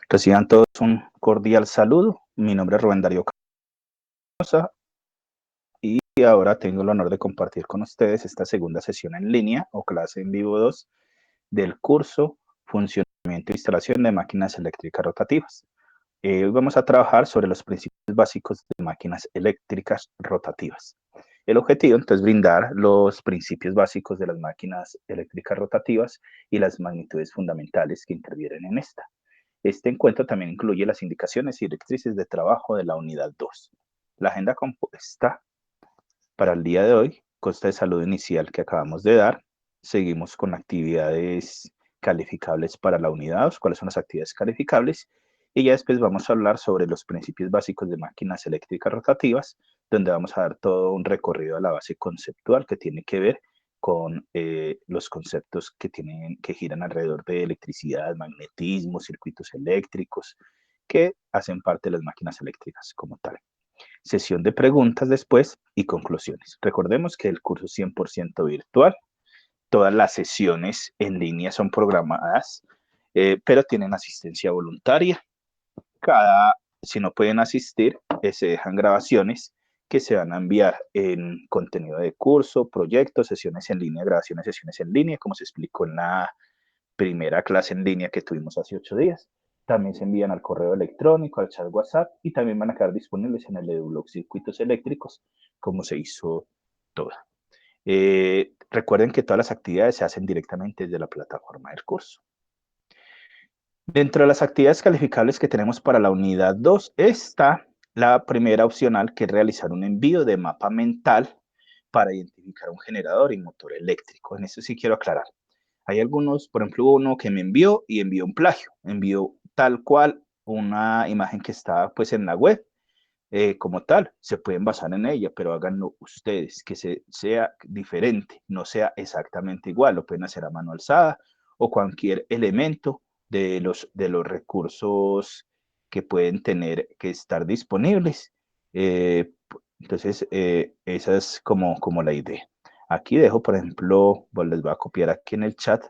Reciban todos un cordial saludo. Mi nombre es Rubén Darío Canosa y ahora tengo el honor de compartir con ustedes esta segunda sesión en línea o clase en vivo 2 del curso Funcionamiento e Instalación de Máquinas Eléctricas Rotativas. Hoy vamos a trabajar sobre los principios básicos de máquinas eléctricas rotativas. El objetivo entonces es brindar los principios básicos de las máquinas eléctricas rotativas y las magnitudes fundamentales que intervienen en esta. Este encuentro también incluye las indicaciones y directrices de trabajo de la unidad 2. La agenda compuesta para el día de hoy consta de saludo inicial que acabamos de dar. Seguimos con actividades calificables para la unidad 2, cuáles son las actividades calificables, y ya después vamos a hablar sobre los principios básicos de máquinas eléctricas rotativas, donde vamos a dar todo un recorrido a la base conceptual que tiene que ver con los conceptos que giran alrededor de electricidad, magnetismo, circuitos eléctricos, que hacen parte de las máquinas eléctricas como tal. Sesión de preguntas después y conclusiones. Recordemos que el curso es 100% virtual. Todas las sesiones en línea son programadas, pero tienen asistencia voluntaria. Si no pueden asistir, se dejan grabaciones que se van a enviar en contenido de curso, proyectos, sesiones en línea, grabaciones, sesiones en línea, como se explicó en la primera clase en línea que tuvimos hace 8 días. También se envían al correo electrónico, al chat WhatsApp y también van a quedar disponibles en el EduBlog Circuitos Eléctricos, como se hizo toda. Recuerden que todas las actividades se hacen directamente desde la plataforma del curso. Dentro de las actividades calificables que tenemos para la unidad 2 está la primera opcional, que es realizar un envío de mapa mental para identificar un generador y motor eléctrico. En eso sí quiero aclarar. Hay algunos, por ejemplo, uno que me envió y envió un plagio, envió tal cual una imagen que está pues en la web, como tal, se pueden basar en ella, pero háganlo ustedes, que sea diferente, no sea exactamente igual, lo pueden hacer a mano alzada o cualquier elemento de los recursos que pueden tener que estar disponibles. Entonces, esa es como la idea. Aquí dejo, por ejemplo, les voy a copiar aquí en el chat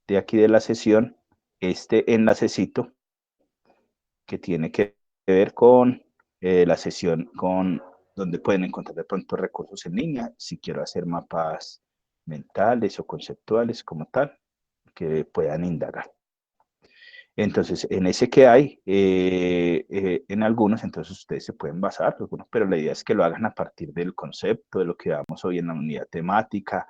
de aquí de la sesión este enlacecito que tiene que ver con la sesión donde pueden encontrar de pronto recursos en línea, si quiero hacer mapas mentales o conceptuales como tal, que puedan indagar. Entonces, en ese que hay, en algunos, entonces ustedes se pueden basar, algunos, pero la idea es que lo hagan a partir del concepto, de lo que damos hoy en la unidad temática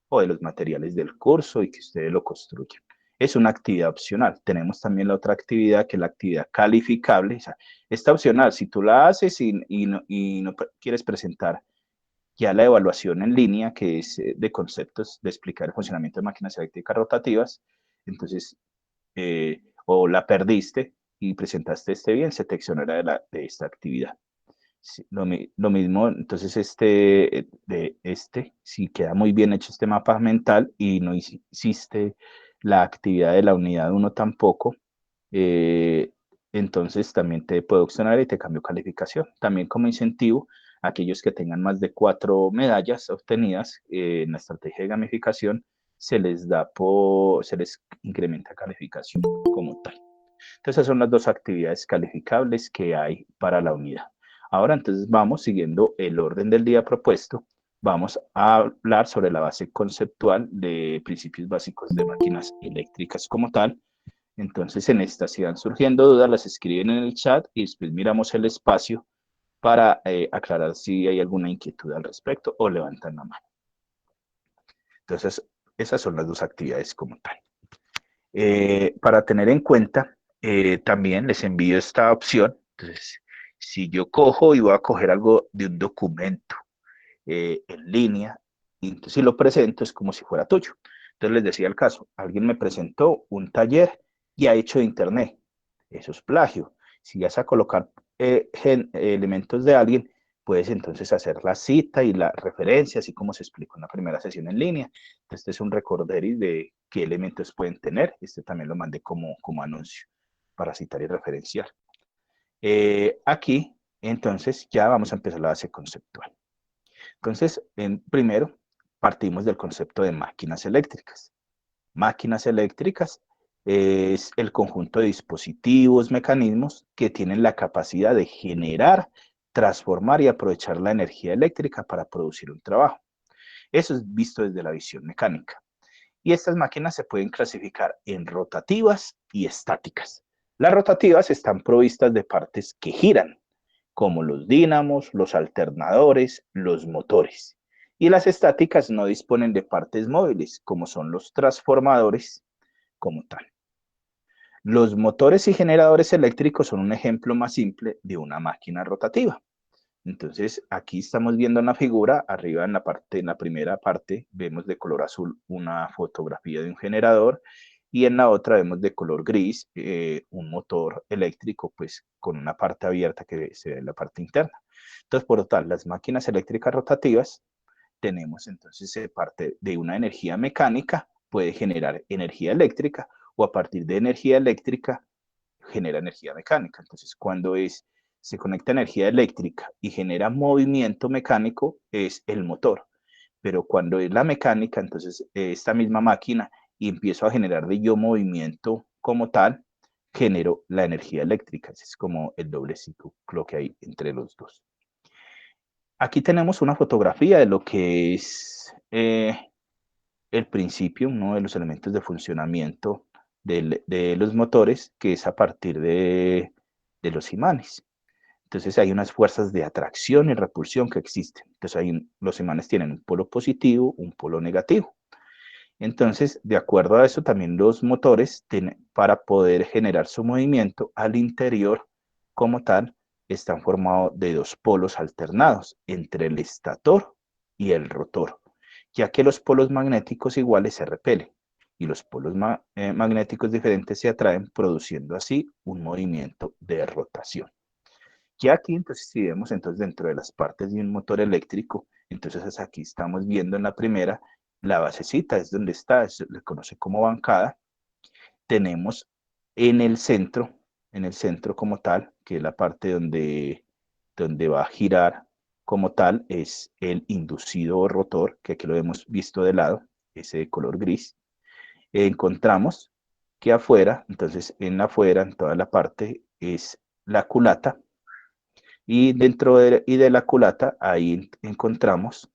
o de los materiales del curso y que ustedes lo construyan. Es una actividad opcional. Tenemos también la otra actividad, que es la actividad calificable. O sea, está opcional. Si tú la haces y no quieres presentar ya la evaluación en línea, que es de conceptos, de explicar el funcionamiento de máquinas eléctricas rotativas, entonces, o la perdiste y presentaste bien, se te exonera de esta actividad. Sí, lo mismo, entonces si queda muy bien hecho este mapa mental y no hiciste la actividad de la unidad 1 tampoco, entonces también te puedo opcionar y te cambio calificación. También como incentivo, aquellos que tengan más de 4 medallas obtenidas en la estrategia de gamificación, se les incrementa calificación como tal. Entonces, esas son las dos actividades calificables que hay para la unidad. Ahora, entonces, vamos siguiendo el orden del día propuesto. Vamos a hablar sobre la base conceptual de principios básicos de máquinas eléctricas como tal. Entonces, en esta, si van surgiendo dudas, las escriben en el chat y después miramos el espacio para aclarar si hay alguna inquietud al respecto o levantan la mano. Entonces, esas son las dos actividades como tal. Para tener en cuenta, también les envío esta opción. Entonces, si yo cojo y voy a coger algo de un documento en línea, y entonces si lo presento es como si fuera tuyo. Entonces les decía el caso, alguien me presentó un taller y ha hecho de internet. Eso es plagio. Si vas a colocar elementos de alguien, puedes entonces hacer la cita y la referencia, así como se explicó en la primera sesión en línea. Este es un recorderis de qué elementos pueden tener. Este también lo mandé como anuncio para citar y referenciar. Aquí, entonces, ya vamos a empezar la base conceptual. Entonces, primero, partimos del concepto de máquinas eléctricas. Máquinas eléctricas es el conjunto de dispositivos, mecanismos que tienen la capacidad de generar, transformar y aprovechar la energía eléctrica para producir un trabajo. Eso es visto desde la visión mecánica. Y estas máquinas se pueden clasificar en rotativas y estáticas. Las rotativas están provistas de partes que giran, como los dínamos, los alternadores, los motores. Y las estáticas no disponen de partes móviles, como son los transformadores como tal. Los motores y generadores eléctricos son un ejemplo más simple de una máquina rotativa. Entonces, aquí estamos viendo en la figura, arriba en la primera parte, vemos de color azul una fotografía de un generador y en la otra vemos de color gris un motor eléctrico, pues con una parte abierta que se ve en la parte interna. Entonces, por lo tanto, las máquinas eléctricas rotativas tenemos entonces parte de una energía mecánica, puede generar energía eléctrica o a partir de energía eléctrica genera energía mecánica. Entonces, cuando se conecta energía eléctrica y genera movimiento mecánico, es el motor. Pero cuando es la mecánica, entonces esta misma máquina y empiezo a generar de yo movimiento como tal, genero la energía eléctrica. Es como el doble ciclo que hay entre los dos. Aquí tenemos una fotografía de lo que es el principio, uno de los elementos de funcionamiento de los motores, que es a partir de los imanes. Entonces hay unas fuerzas de atracción y repulsión que existen. Entonces los imanes tienen un polo positivo, un polo negativo. Entonces, de acuerdo a eso, también los motores, para poder generar su movimiento al interior como tal, están formados de dos polos alternados entre el estator y el rotor, ya que los polos magnéticos iguales se repelen y los polos magnéticos diferentes se atraen, produciendo así un movimiento de rotación. Ya aquí, entonces, si vemos entonces dentro de las partes de un motor eléctrico, entonces aquí estamos viendo en la primera, la basecita es donde está, se le conoce como bancada. Tenemos en el centro como tal, que es la parte donde va a girar como tal, es el inducido rotor, que aquí lo hemos visto de lado, ese de color gris. Encontramos que afuera, entonces en afuera, en toda la parte, es la culata, y dentro de la culata, ahí encontramos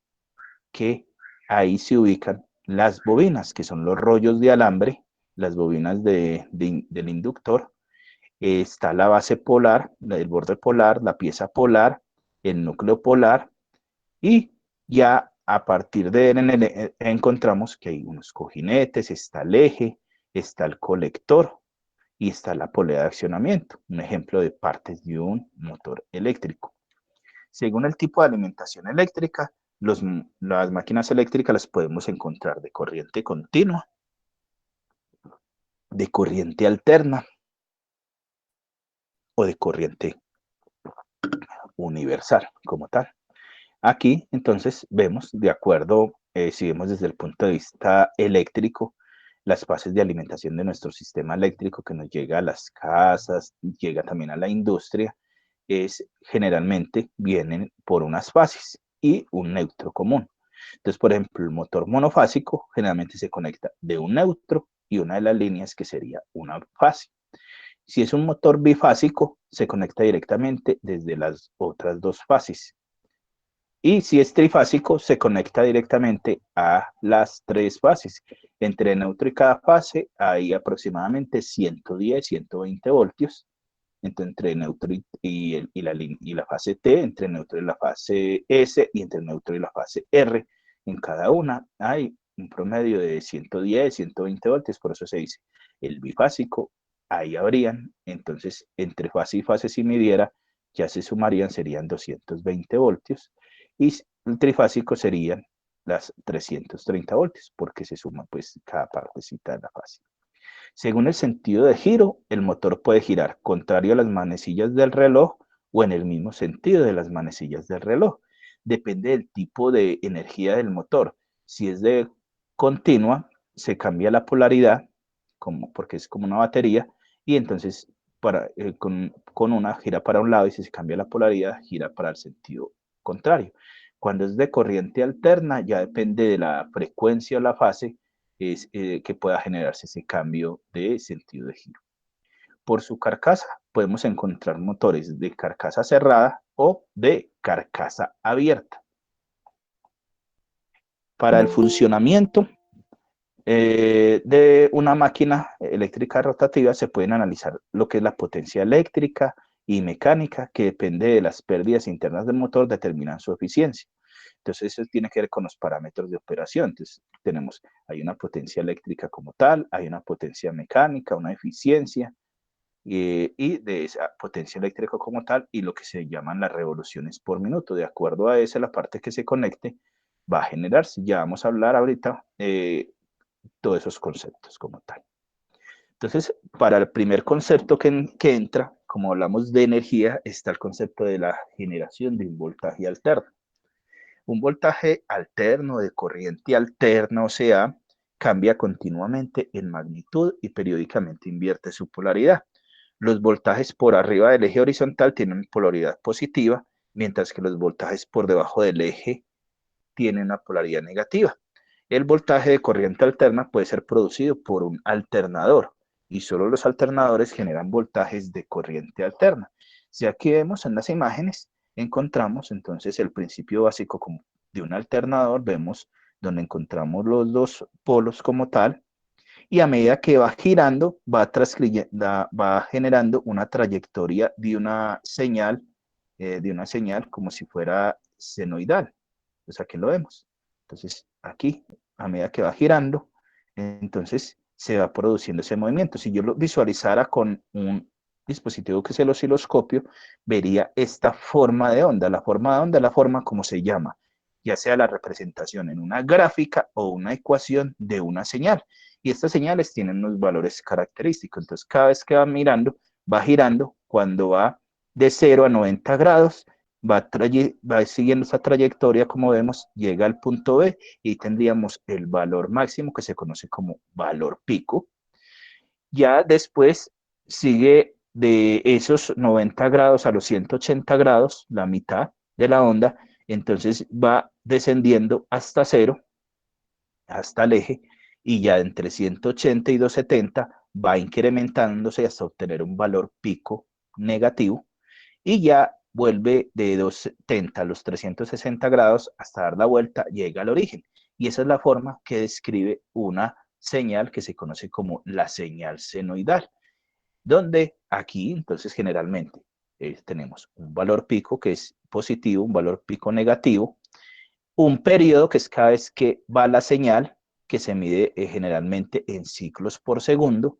que ahí se ubican las bobinas, que son los rollos de alambre, las bobinas del inductor. Está la base polar, el borde polar, la pieza polar, el núcleo polar, y ya a partir de él encontramos que hay unos cojinetes, está el eje, está el colector y está la polea de accionamiento, un ejemplo de partes de un motor eléctrico. Según el tipo de alimentación eléctrica, las máquinas eléctricas las podemos encontrar de corriente continua, de corriente alterna o de corriente universal como tal. Aquí entonces vemos, de acuerdo, si vemos desde el punto de vista eléctrico, las fases de alimentación de nuestro sistema eléctrico que nos llega a las casas, llega también a la industria, generalmente vienen por unas fases y un neutro común. Entonces, por ejemplo, el motor monofásico generalmente se conecta de un neutro y una de las líneas que sería una fase. Si es un motor bifásico, se conecta directamente desde las otras dos fases. Y si es trifásico, se conecta directamente a las tres fases. Entre neutro y cada fase hay aproximadamente 110, 120 voltios. Entre neutro y la fase T, entre neutro y la fase S y entre neutro y la fase R. En cada una hay un promedio de 110, 120 voltios, por eso se dice el bifásico, ahí habrían, entonces entre fase y fase si midiera, ya se sumarían, serían 220 voltios, y el trifásico serían las 330 voltios, porque se suma pues cada partecita de la fase. Según el sentido de giro, el motor puede girar contrario a las manecillas del reloj o en el mismo sentido de las manecillas del reloj. Depende del tipo de energía del motor. Si es de continua, se cambia la polaridad, porque es como una batería, y entonces con una gira para un lado y si se cambia la polaridad, gira para el sentido contrario. Cuando es de corriente alterna, ya depende de la frecuencia o la fase, es que pueda generarse ese cambio de sentido de giro. Por su carcasa podemos encontrar motores de carcasa cerrada o de carcasa abierta. Para el funcionamiento de una máquina eléctrica rotativa se pueden analizar lo que es la potencia eléctrica y mecánica, que depende de las pérdidas internas del motor, determinan su eficiencia. Entonces, eso tiene que ver con los parámetros de operación. Entonces, hay una potencia eléctrica como tal, hay una potencia mecánica, una eficiencia, y de esa potencia eléctrica como tal, y lo que se llaman las revoluciones por minuto. De acuerdo a esa, la parte que se conecte va a generarse. Ya vamos a hablar ahorita todos esos conceptos como tal. Entonces, para el primer concepto que entra, como hablamos de energía, está el concepto de la generación de un voltaje alterno. Un voltaje alterno de corriente alterna, o sea, cambia continuamente en magnitud y periódicamente invierte su polaridad. Los voltajes por arriba del eje horizontal tienen polaridad positiva, mientras que los voltajes por debajo del eje tienen una polaridad negativa. El voltaje de corriente alterna puede ser producido por un alternador y solo los alternadores generan voltajes de corriente alterna. Si aquí vemos en las imágenes, encontramos entonces el principio básico de un alternador, vemos donde encontramos los dos polos como tal, y a medida que va girando, va generando una trayectoria de una señal como si fuera senoidal. Pues aquí lo vemos. Entonces, aquí, a medida que va girando, entonces se va produciendo ese movimiento. Si yo lo visualizara con un dispositivo que es el osciloscopio, vería esta forma de onda. La forma de onda es la forma como se llama, ya sea la representación en una gráfica o una ecuación de una señal. Y estas señales tienen unos valores característicos. Entonces, cada vez que va girando, cuando va de 0 a 90 grados, va siguiendo esa trayectoria, como vemos, llega al punto B y tendríamos el valor máximo que se conoce como valor pico. Ya después sigue de esos 90 grados a los 180 grados, la mitad de la onda, entonces va descendiendo hasta cero, hasta el eje, y ya entre 180 y 270 va incrementándose hasta obtener un valor pico negativo, y ya vuelve de 270 a los 360 grados hasta dar la vuelta, llega al origen. Y esa es la forma que describe una señal que se conoce como la señal senoidal, donde aquí entonces generalmente tenemos un valor pico que es positivo, un valor pico negativo, un periodo que es cada vez que va la señal, que se mide generalmente en ciclos por segundo,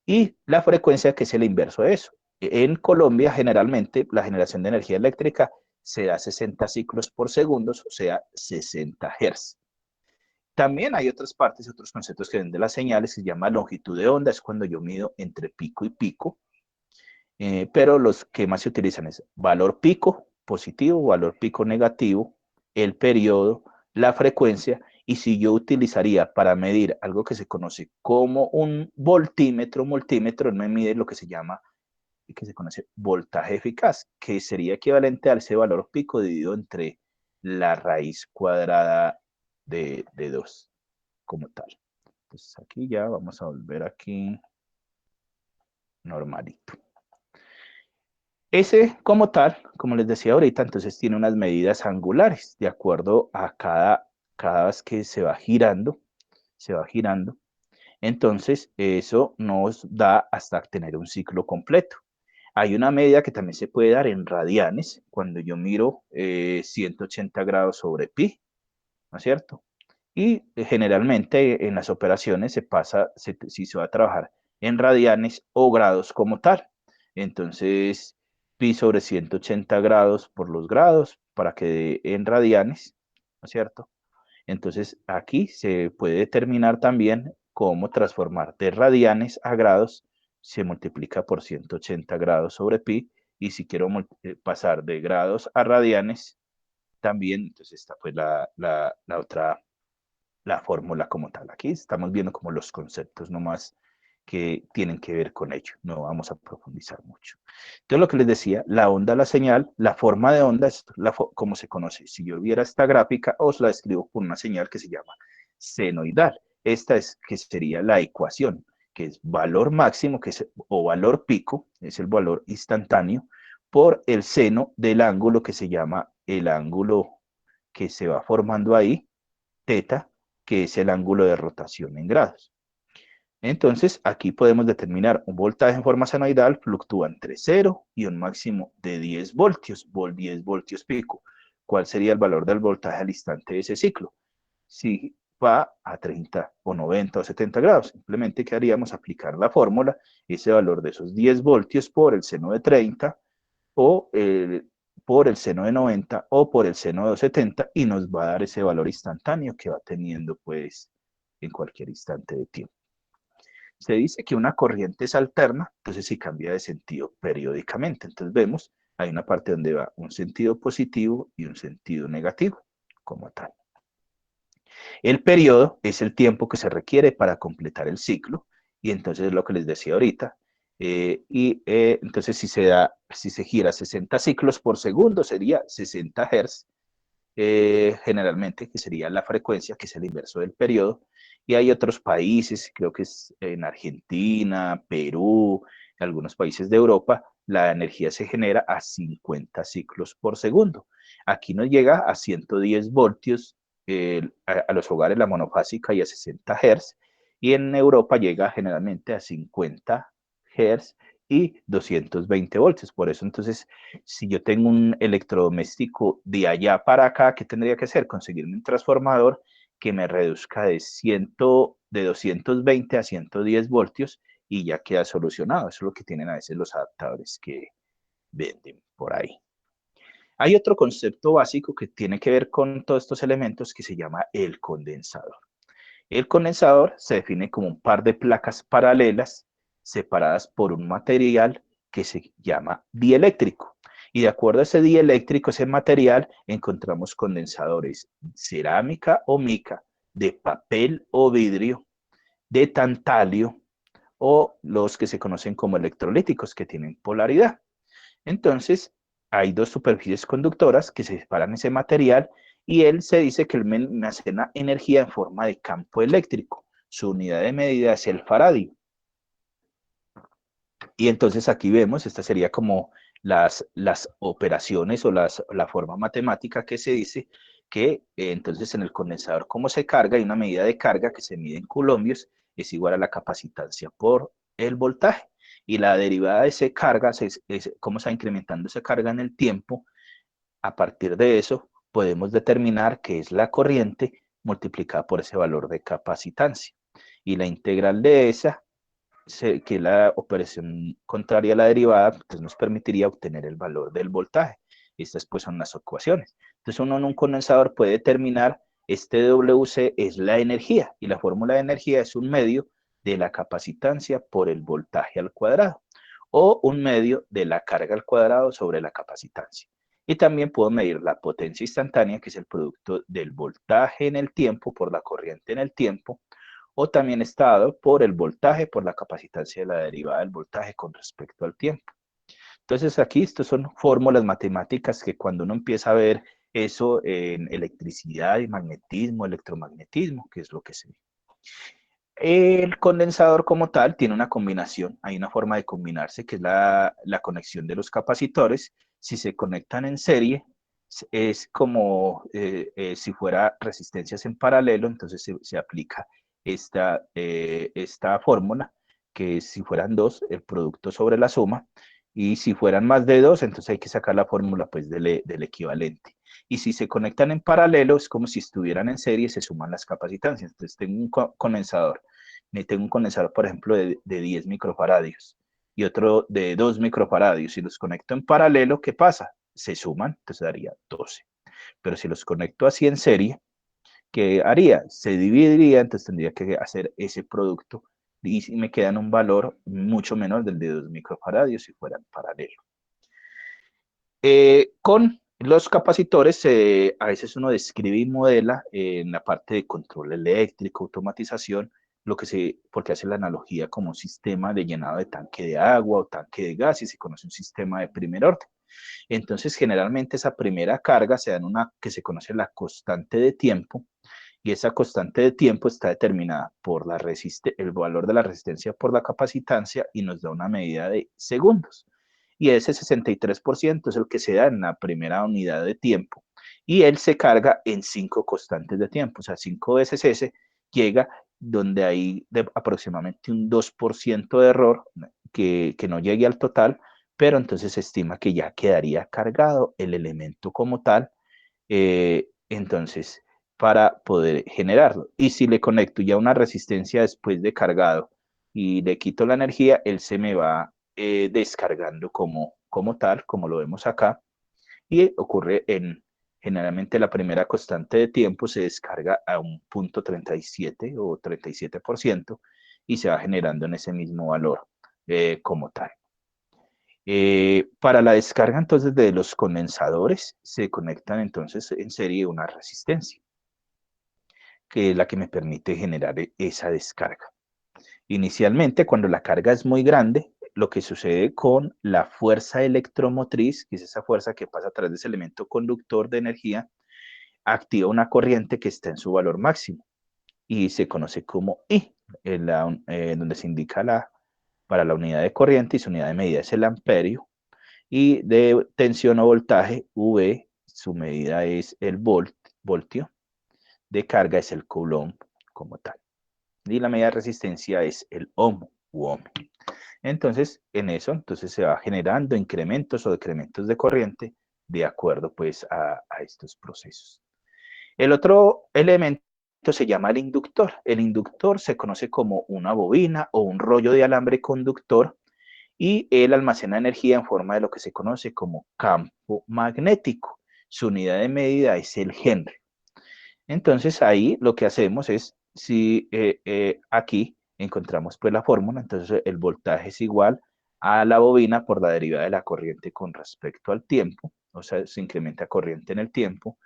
y la frecuencia, que es el inverso de eso. En Colombia, generalmente, la generación de energía eléctrica se da 60 ciclos por segundo, o sea, 60 Hz. También hay otras partes, otros conceptos que ven de las señales, que se llama longitud de onda, es cuando yo mido entre pico y pico, pero los que más se utilizan es valor pico positivo, valor pico negativo, el periodo, la frecuencia, y si yo utilizaría para medir algo que se conoce como un multímetro me mide lo que se llama, que se conoce voltaje eficaz, que sería equivalente a ese valor pico dividido entre la raíz cuadrada de 2 como tal. Entonces aquí ya vamos a volver aquí normalito. Ese como tal, como les decía ahorita, entonces tiene unas medidas angulares de acuerdo a cada vez que se va girando, se va girando. Entonces eso nos da hasta tener un ciclo completo. Hay una medida que también se puede dar en radianes cuando yo miro 180 grados sobre pi, ¿no es cierto? Y generalmente en las operaciones si se va a trabajar en radianes o grados como tal. Entonces, pi sobre 180 grados por los grados para que dé en radianes, ¿no es cierto? Entonces, aquí se puede determinar también cómo transformar de radianes a grados, se multiplica por 180 grados sobre pi, y si quiero pasar de grados a radianes, también, entonces esta fue la otra, la fórmula como tal. Aquí estamos viendo como los conceptos nomás que tienen que ver con ello. No vamos a profundizar mucho. Entonces, lo que les decía, la onda, la señal, la forma de onda es como se conoce. Si yo viera esta gráfica, os la describo con una señal que se llama senoidal. esta es que sería la ecuación, que es valor máximo, que es, o valor pico, es el valor instantáneo, por el seno del ángulo que se llama el ángulo que se va formando ahí, teta, que es el ángulo de rotación en grados. Entonces, aquí podemos determinar un voltaje en forma senoidal fluctúa entre 0 y un máximo de 10 voltios, 10 voltios pico. ¿Cuál sería el valor del voltaje al instante de ese ciclo? Si va a 30 o 90 o 70 grados, simplemente que haríamos aplicar la fórmula, ese valor de esos 10 voltios por el seno de 30 o por el seno de 90 o por el seno de 70 y nos va a dar ese valor instantáneo que va teniendo pues en cualquier instante de tiempo. Se dice que una corriente es alterna, entonces si cambia de sentido periódicamente. Entonces vemos, hay una parte donde va un sentido positivo y un sentido negativo, como tal. El periodo es el tiempo que se requiere para completar el ciclo, y entonces es lo que les decía ahorita. Entonces si se gira 60 ciclos por segundo, sería 60 Hz, generalmente, que sería la frecuencia, que es el inverso del periodo. Y hay otros países, creo que es en Argentina, Perú, algunos países de Europa, la energía se genera a 50 ciclos por segundo. Aquí nos llega a 110 voltios a los hogares la monofásica y a 60 Hz, y en Europa llega generalmente a 50 Hz y 220 voltios. Por eso entonces, si yo tengo un electrodoméstico de allá para acá, ¿qué tendría que hacer? Conseguirme un transformador que me reduzca de 220 a 110 voltios y ya queda solucionado. Eso es lo que tienen a veces los adaptadores que venden por ahí. Hay otro concepto básico que tiene que ver con todos estos elementos que se llama el condensador. El condensador se define como un par de placas paralelas separadas por un material que se llama dieléctrico. Y de acuerdo a ese dieléctrico, ese material, encontramos condensadores cerámica o mica, de papel o vidrio, de tantalio o los que se conocen como electrolíticos, que tienen polaridad. Entonces, hay dos superficies conductoras que se separan ese material y él se dice que él almacena energía en forma de campo eléctrico. Su unidad de medida es el faradio. Y entonces aquí vemos, esta sería como las operaciones o la forma matemática que se dice que entonces en el condensador, como se carga, hay una medida de carga que se mide en coulombios, es igual a la capacitancia por el voltaje. Y la derivada de esa carga, cómo se va incrementando esa carga en el tiempo, a partir de eso podemos determinar que es la corriente multiplicada por ese valor de capacitancia. Y la integral de esa que la operación contraria a la derivada pues, nos permitiría obtener el valor del voltaje. Estas pues son las ecuaciones. Entonces uno en un condensador puede determinar este WC es la energía y la fórmula de energía es un medio de la capacitancia por el voltaje al cuadrado o un medio de la carga al cuadrado sobre la capacitancia. Y también puedo medir la potencia instantánea, que es el producto del voltaje en el tiempo por la corriente en el tiempo, o también está dado por el voltaje, por la capacitancia de la derivada del voltaje con respecto al tiempo. Entonces aquí estos son fórmulas matemáticas que cuando uno empieza a ver eso en electricidad y magnetismo, electromagnetismo, que es lo que se ve. El condensador como tal tiene una combinación, hay una forma de combinarse que es la conexión de los capacitores. Si se conectan en serie, es como si fuera resistencias en paralelo, entonces se aplica esta fórmula, que si fueran dos, el producto sobre la suma, y si fueran más de dos, entonces hay que sacar la fórmula pues del equivalente. Y si se conectan en paralelo, es como si estuvieran en serie, se suman las capacitancias. Entonces tengo un condensador, tengo un condensador, por ejemplo, de 10 microfaradios y otro de 2 microfaradios. Si los conecto en paralelo, ¿qué pasa? Se suman, entonces daría 12. Pero si los conecto así en serie, ¿qué haría? Se dividiría, entonces tendría que hacer ese producto y me queda un valor mucho menor del de 2 microfaradios si fueran paralelo. Con los capacitores, a veces uno describe y modela en la parte de control eléctrico, automatización, porque hace la analogía como un sistema de llenado de tanque de agua o tanque de gas y se conoce un sistema de primer orden. Entonces, generalmente esa primera carga se da en una que se conoce la constante de tiempo Y esa constante de tiempo está determinada por el valor de la resistencia por la capacitancia y nos da una medida de segundos. Y ese 63% es el que se da en la primera unidad de tiempo. Y él se carga en 5 constantes de tiempo, o sea, 5 veces ese llega donde hay aproximadamente un 2% de error que no llegue al total, pero entonces se estima que ya quedaría cargado el elemento como tal, entonces para poder generarlo. Y si le conecto ya una resistencia después de cargado y le quito la energía, él se me va descargando como tal, como lo vemos acá, y ocurre generalmente la primera constante de tiempo se descarga a un punto 37 o 37% y se va generando en ese mismo valor como tal. Para la descarga entonces de los condensadores se conectan entonces en serie una resistencia, que es la que me permite generar esa descarga. Inicialmente, cuando la carga es muy grande, lo que sucede con la fuerza electromotriz, que es esa fuerza que pasa a través de ese elemento conductor de energía, activa una corriente que está en su valor máximo y se conoce como I, donde se indica para la unidad de corriente y su unidad de medida es el amperio, y de tensión o voltaje, V, su medida es el voltio, de carga es el coulomb como tal. Y la medida de resistencia es el ohm u ohm. Entonces, en eso, entonces se va generando incrementos o decrementos de corriente de acuerdo pues a estos procesos. El otro elemento se llama el inductor. El inductor se conoce como una bobina o un rollo de alambre conductor y él almacena energía en forma de lo que se conoce como campo magnético. Su unidad de medida es el Henry. Entonces ahí lo que hacemos es, si aquí encontramos pues la fórmula, entonces el voltaje es igual a la bobina por la derivada de la corriente con respecto al tiempo, o sea, se incrementa corriente en el tiempo,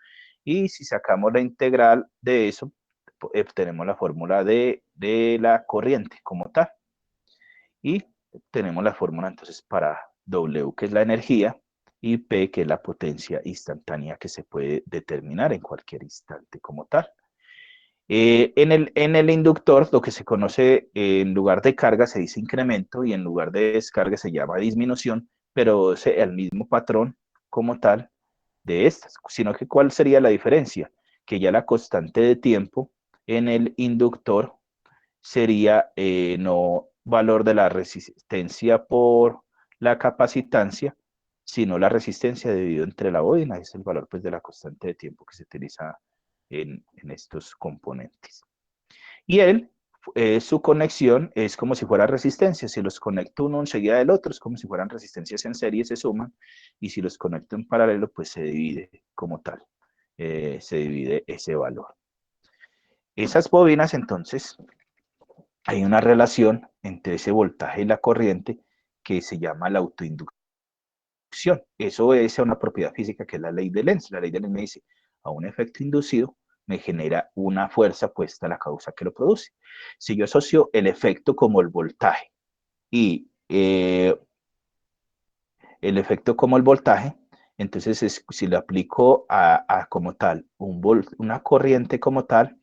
y si sacamos la integral de eso, tenemos la fórmula de la corriente como tal, y tenemos la fórmula entonces para W, que es la energía, y P, que es la potencia instantánea que se puede determinar en cualquier instante como tal. En el inductor, lo que se conoce en lugar de carga se dice incremento y en lugar de descarga se llama disminución, pero es el mismo patrón como tal de estas, sino que ¿cuál sería la diferencia? Que ya la constante de tiempo en el inductor sería no valor de la resistencia por la capacitancia, sino la resistencia dividido entre la bobina, es el valor pues de la constante de tiempo que se utiliza en estos componentes. Y su conexión es como si fuera resistencia. Si los conecto uno enseguida del otro, es como si fueran resistencias en serie, se suman. Y si los conecto en paralelo, pues se divide como tal. Se divide ese valor. Esas bobinas, entonces, hay una relación entre ese voltaje y la corriente que se llama la autoinducción. Eso es una propiedad física que es la ley de Lenz. La ley de Lenz me dice, a un efecto inducido me genera una fuerza puesta a la causa que lo produce. Si yo asocio el efecto como el voltaje y el efecto como el voltaje, entonces si lo aplico a como tal, una corriente como tal,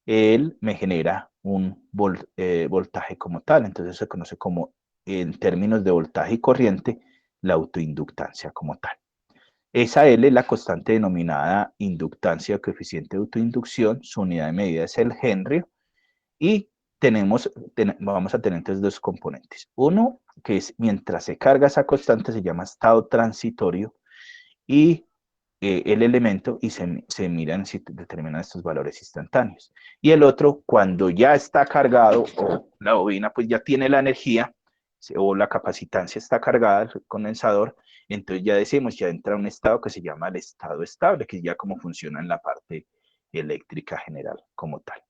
él me genera un voltaje como tal. Entonces se conoce como, en términos de voltaje y corriente, la autoinductancia como tal. Esa L es la constante denominada inductancia o coeficiente de autoinducción, su unidad de medida es el Henry, y vamos a tener entonces dos componentes. Uno, que es mientras se carga esa constante, se llama estado transitorio, y el elemento y se miran si determinan estos valores instantáneos. Y el otro, cuando ya está cargado o la bobina pues ya tiene la energía o la capacitancia está cargada, el condensador, entonces ya decimos, ya entra un estado que se llama el estado estable, que es ya como funciona en la parte eléctrica general como tal.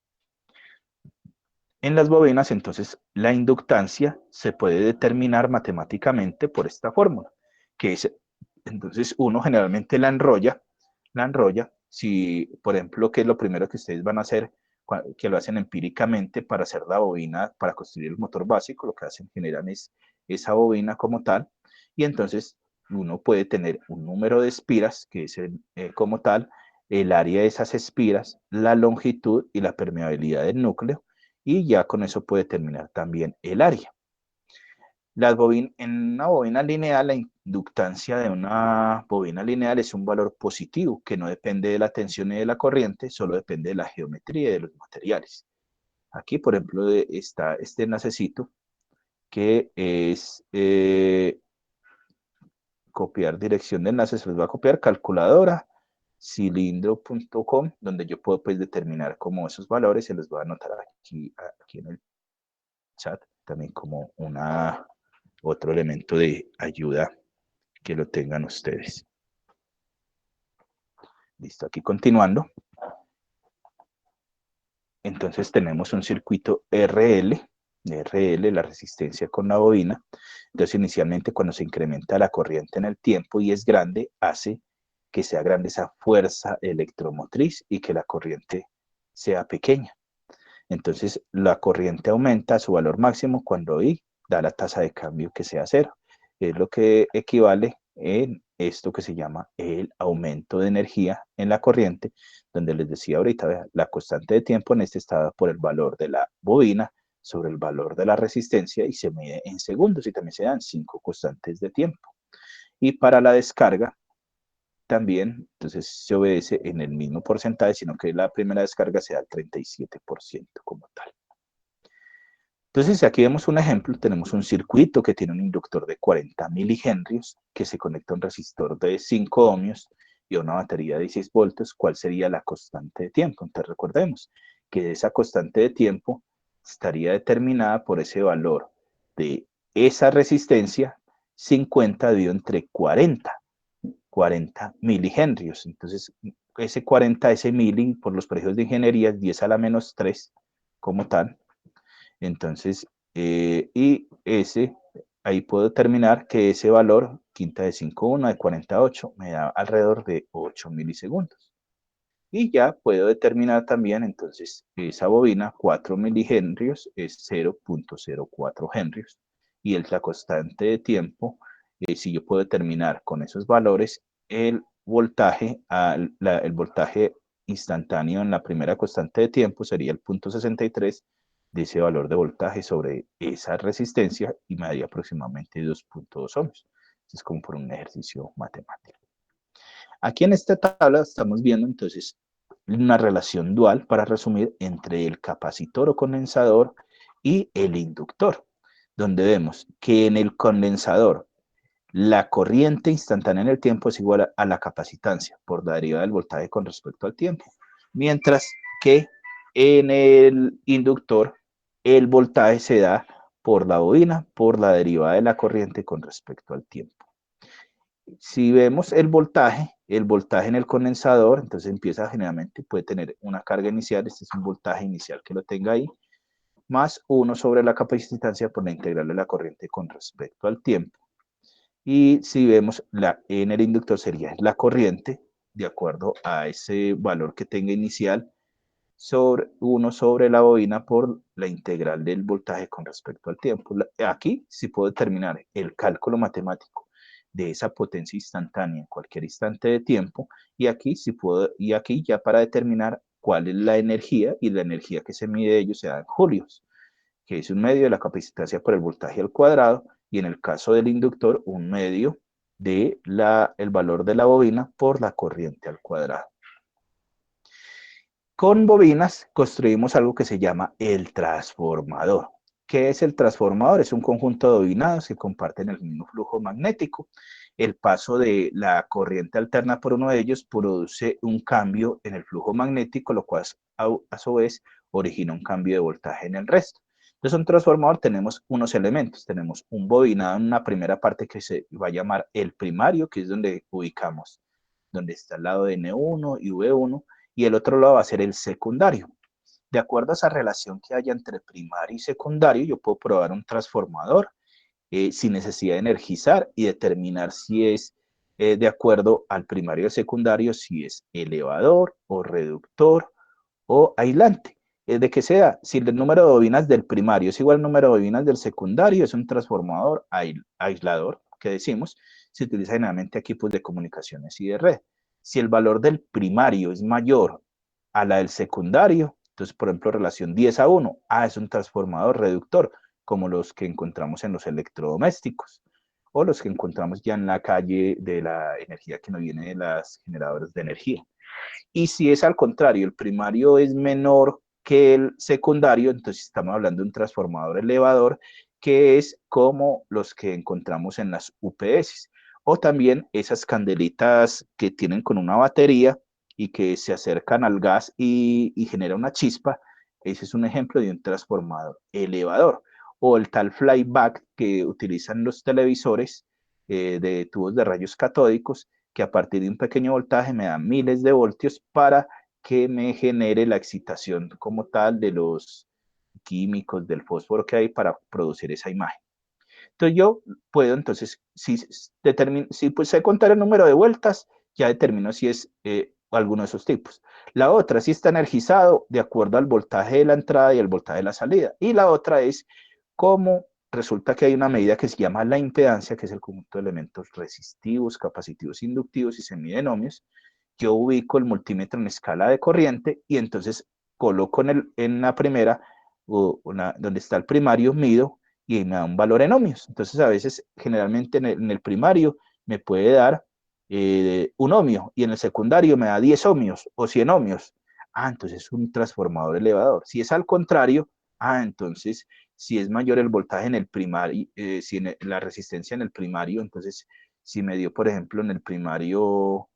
En las bobinas, entonces, la inductancia se puede determinar matemáticamente por esta fórmula, que es, entonces, uno generalmente la enrolla, si, por ejemplo, ¿qué es lo primero que ustedes van a hacer? Que lo hacen empíricamente para hacer la bobina, para construir el motor básico, lo que hacen, generan es esa bobina como tal, y entonces uno puede tener un número de espiras, que es como tal, el área de esas espiras, la longitud y la permeabilidad del núcleo, y ya con eso puede determinar también el área. En una bobina lineal, la inductancia de una bobina lineal es un valor positivo que no depende de la tensión y de la corriente, solo depende de la geometría y de los materiales. Aquí, por ejemplo, está este enlacecito que es copiar dirección de enlaces, se los va a copiar calculadora cilindro.com, donde yo puedo pues determinar como esos valores, se los voy a anotar aquí en el chat, también como otro elemento de ayuda que lo tengan ustedes. Listo, aquí continuando. Entonces tenemos un circuito RL, la resistencia con la bobina. Entonces inicialmente cuando se incrementa la corriente en el tiempo y es grande, hace que sea grande esa fuerza electromotriz y que la corriente sea pequeña. Entonces la corriente aumenta a su valor máximo cuando I da la tasa de cambio que sea cero. Es lo que equivale en esto que se llama el aumento de energía en la corriente, donde les decía ahorita, la constante de tiempo en este está por el valor de la bobina sobre el valor de la resistencia y se mide en segundos y también se dan 5 constantes de tiempo. Y para la descarga también, entonces se obedece en el mismo porcentaje, sino que la primera descarga se da al 37% como tal. Entonces, aquí vemos un ejemplo, tenemos un circuito que tiene un inductor de 40 milihenrios que se conecta a un resistor de 5 ohmios y a una batería de 16 voltios. ¿Cuál sería la constante de tiempo? Entonces, recordemos que esa constante de tiempo estaría determinada por ese valor de esa resistencia 50 dividido entre 40 milihenrios. Entonces, ese 40, ese mili, por los precios de ingeniería, es 10 a la menos 3 como tal. Entonces, y ahí puedo determinar que ese valor, quinta de 5, 1 de 48, me da alrededor de 8 milisegundos. Y ya puedo determinar también, entonces, esa bobina, 4 milihenrios es 0.04 henrios. Y la constante de tiempo, si yo puedo determinar con esos valores el voltaje, el voltaje instantáneo en la primera constante de tiempo sería el 0.63 de ese valor de voltaje sobre esa resistencia y me daría aproximadamente 2.2 ohms. Es como por un ejercicio matemático. Aquí en esta tabla estamos viendo entonces una relación dual, para resumir, entre el capacitor o condensador y el inductor, donde vemos que en el condensador la corriente instantánea en el tiempo es igual a la capacitancia por la derivada del voltaje con respecto al tiempo, mientras que en el inductor el voltaje se da por la bobina, por la derivada de la corriente con respecto al tiempo. Si vemos el voltaje en el condensador, entonces empieza generalmente, puede tener una carga inicial, este es un voltaje inicial que lo tenga ahí, más 1 sobre la capacitancia por la integral de la corriente con respecto al tiempo. Y si vemos en el inductor sería la corriente, de acuerdo a ese valor que tenga inicial, sobre 1 sobre la bobina por la integral del voltaje con respecto al tiempo. Aquí sí puedo determinar el cálculo matemático de esa potencia instantánea en cualquier instante de tiempo, y aquí sí puedo, y aquí ya para determinar cuál es la energía, y la energía que se mide de ellos se da en julios, que es un medio de la capacitancia por el voltaje al cuadrado, y en el caso del inductor, un medio de el valor de la bobina por la corriente al cuadrado. Con bobinas construimos algo que se llama el transformador. ¿Qué es el transformador? Es un conjunto de bobinados que comparten el mismo flujo magnético. El paso de la corriente alterna por uno de ellos produce un cambio en el flujo magnético, lo cual a su vez origina un cambio de voltaje en el resto. Entonces, un transformador tenemos unos elementos. Tenemos un bobinado en una primera parte que se va a llamar el primario, que es donde ubicamos, donde está el lado de N1 y V1, y el otro lado va a ser el secundario. De acuerdo a esa relación que haya entre primario y secundario, yo puedo probar un transformador sin necesidad de energizar y determinar si es de acuerdo al primario y al secundario, si es elevador o reductor o aislante. ¿De qué sea? Si el número de bobinas del primario es igual al número de bobinas del secundario, es un transformador aislador, que decimos, se utiliza generalmente equipos de comunicaciones y de red. Si el valor del primario es mayor a la del secundario, entonces, por ejemplo, relación 10:1, es un transformador reductor, como los que encontramos en los electrodomésticos o los que encontramos ya en la calle de la energía que nos viene de las generadoras de energía. Y si es al contrario, el primario es menor que el secundario, entonces estamos hablando de un transformador elevador, que es como los que encontramos en las UPS. O también esas candelitas que tienen con una batería y que se acercan al gas y genera una chispa. Ese es un ejemplo de un transformador elevador. O el tal flyback que utilizan los televisores de tubos de rayos catódicos, que a partir de un pequeño voltaje me da miles de voltios para que me genere la excitación como tal de los químicos, del fósforo que hay para producir esa imagen. Entonces yo puedo, entonces, si pues sé contar el número de vueltas, ya determino si es alguno de esos tipos. La otra, si está energizado de acuerdo al voltaje de la entrada y el voltaje de la salida. Y la otra es cómo resulta que hay una medida que se llama la impedancia, que es el conjunto de elementos resistivos, capacitivos, inductivos y se mide en ohmios. Yo ubico el multímetro en escala de corriente y entonces coloco en la primera, donde está el primario, mido y me da un valor en ohmios. Entonces, a veces, generalmente en el primario me puede dar un ohmio y en el secundario me da 10 ohmios o 100 ohmios. Entonces es un transformador elevador. Si es al contrario, entonces si es mayor el voltaje en el primario, si la resistencia en el primario, entonces si me dio, por ejemplo, en el primario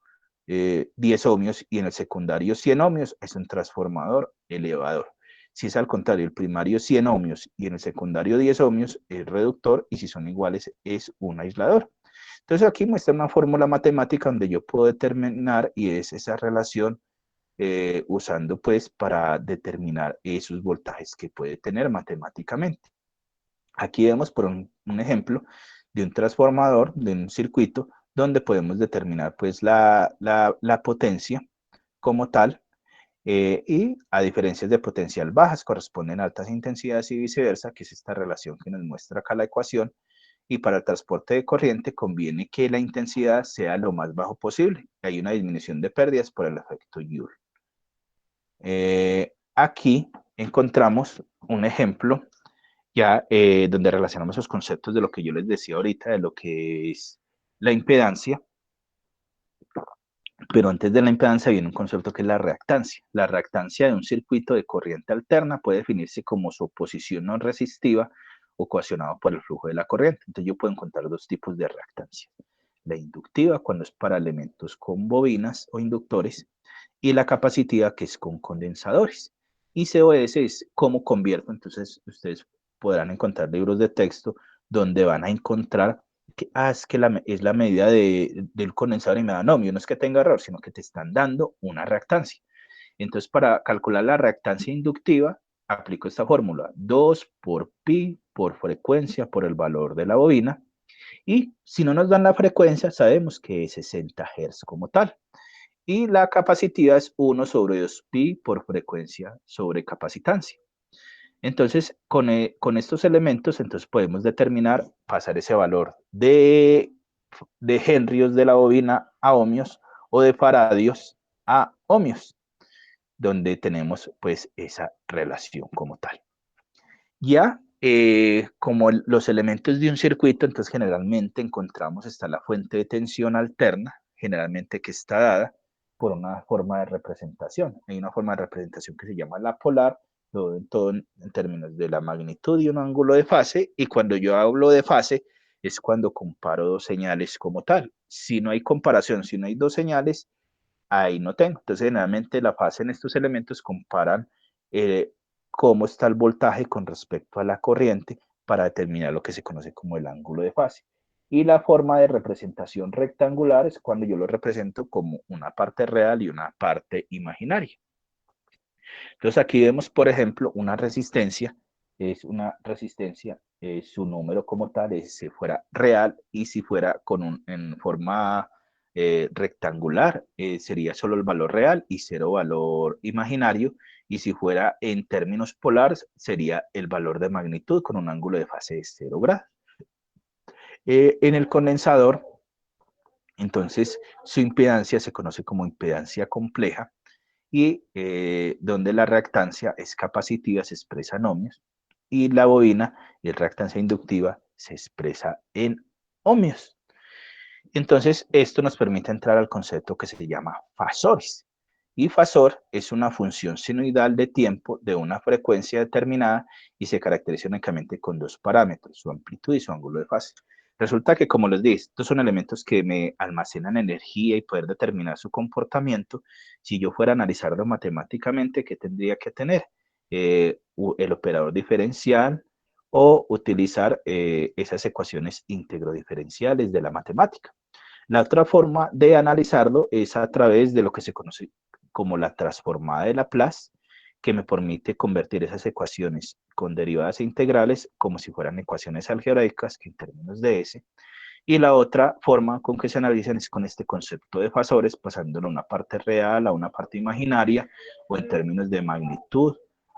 10 ohmios y en el secundario 100 ohmios, es un transformador elevador. Si es al contrario, el primario 100 ohmios y en el secundario 10 ohmios, es reductor, y si son iguales, es un aislador. Entonces aquí muestra una fórmula matemática donde yo puedo determinar, y es esa relación usando pues para determinar esos voltajes que puede tener matemáticamente. Aquí vemos por un ejemplo de un transformador, de un circuito, donde podemos determinar pues la potencia como tal, y a diferencias de potencial bajas corresponden a altas intensidades y viceversa, que es esta relación que nos muestra acá la ecuación. Y para el transporte de corriente conviene que la intensidad sea lo más bajo posible. Hay una disminución de pérdidas por el efecto Joule. Aquí encontramos un ejemplo ya donde relacionamos esos conceptos de lo que yo les decía ahorita, de lo que es la impedancia. Pero antes de la impedancia viene un concepto que es la reactancia. La reactancia de un circuito de corriente alterna puede definirse como su oposición no resistiva ocasionada por el flujo de la corriente. Entonces yo puedo encontrar dos tipos de reactancia. La inductiva, cuando es para elementos con bobinas o inductores, y la capacitiva, que es con condensadores. Y COS es cómo convierto. Entonces ustedes podrán encontrar libros de texto donde van a encontrar que, es que es la medida del condensador y me da ohmio. No es que tenga error, sino que te están dando una reactancia. Entonces, para calcular la reactancia inductiva, aplico esta fórmula: 2 por pi por frecuencia por el valor de la bobina. Y si no nos dan la frecuencia, sabemos que es 60 Hz como tal. Y la capacitiva es 1 sobre 2 pi por frecuencia sobre capacitancia. Entonces, con estos elementos, entonces podemos determinar, pasar ese valor de henrios de la bobina a ohmios, o de faradios a ohmios, donde tenemos pues esa relación como tal. Ya como los elementos de un circuito, entonces generalmente encontramos, está la fuente de tensión alterna, generalmente que está dada por una forma de representación. Hay una forma de representación que se llama la polar, todo en términos de la magnitud y un ángulo de fase, y cuando yo hablo de fase es cuando comparo dos señales como tal. Si no hay comparación, si no hay dos señales, ahí no tengo. Entonces, generalmente la fase en estos elementos comparan eh, cómo está el voltaje con respecto a la corriente para determinar lo que se conoce como el ángulo de fase. Y la forma de representación rectangular es cuando yo lo represento como una parte real y una parte imaginaria. Entonces aquí vemos, por ejemplo, una resistencia. Es una resistencia, su número como tal es si fuera real, y si fuera en forma rectangular, sería solo el valor real y cero valor imaginario. Y si fuera en términos polares, sería el valor de magnitud con un ángulo de fase de 0 grados. En el condensador, Entonces, su impedancia se conoce como impedancia compleja y donde la reactancia es capacitiva se expresa en ohmios y la bobina y reactancia inductiva se expresa en ohmios. Entonces, esto nos permite entrar al concepto que se llama fasores. Y fasor es una función senoidal de tiempo de una frecuencia determinada y se caracteriza únicamente con dos parámetros, su amplitud y su ángulo de fase. Resulta que, como les dije, estos son elementos que me almacenan energía y poder determinar su comportamiento. Si yo fuera a analizarlo matemáticamente, ¿qué tendría que tener? El operador diferencial o utilizar esas ecuaciones íntegro-diferenciales de la matemática. La otra forma de analizarlo es a través de lo que se conoce como la transformada de Laplace, que me permite convertir esas ecuaciones con derivadas e integrales como si fueran ecuaciones algebraicas, que en términos de S. Y la otra forma con que se analizan es con este concepto de fasores, pasándolo a una parte real, a una parte imaginaria, o en términos de magnitud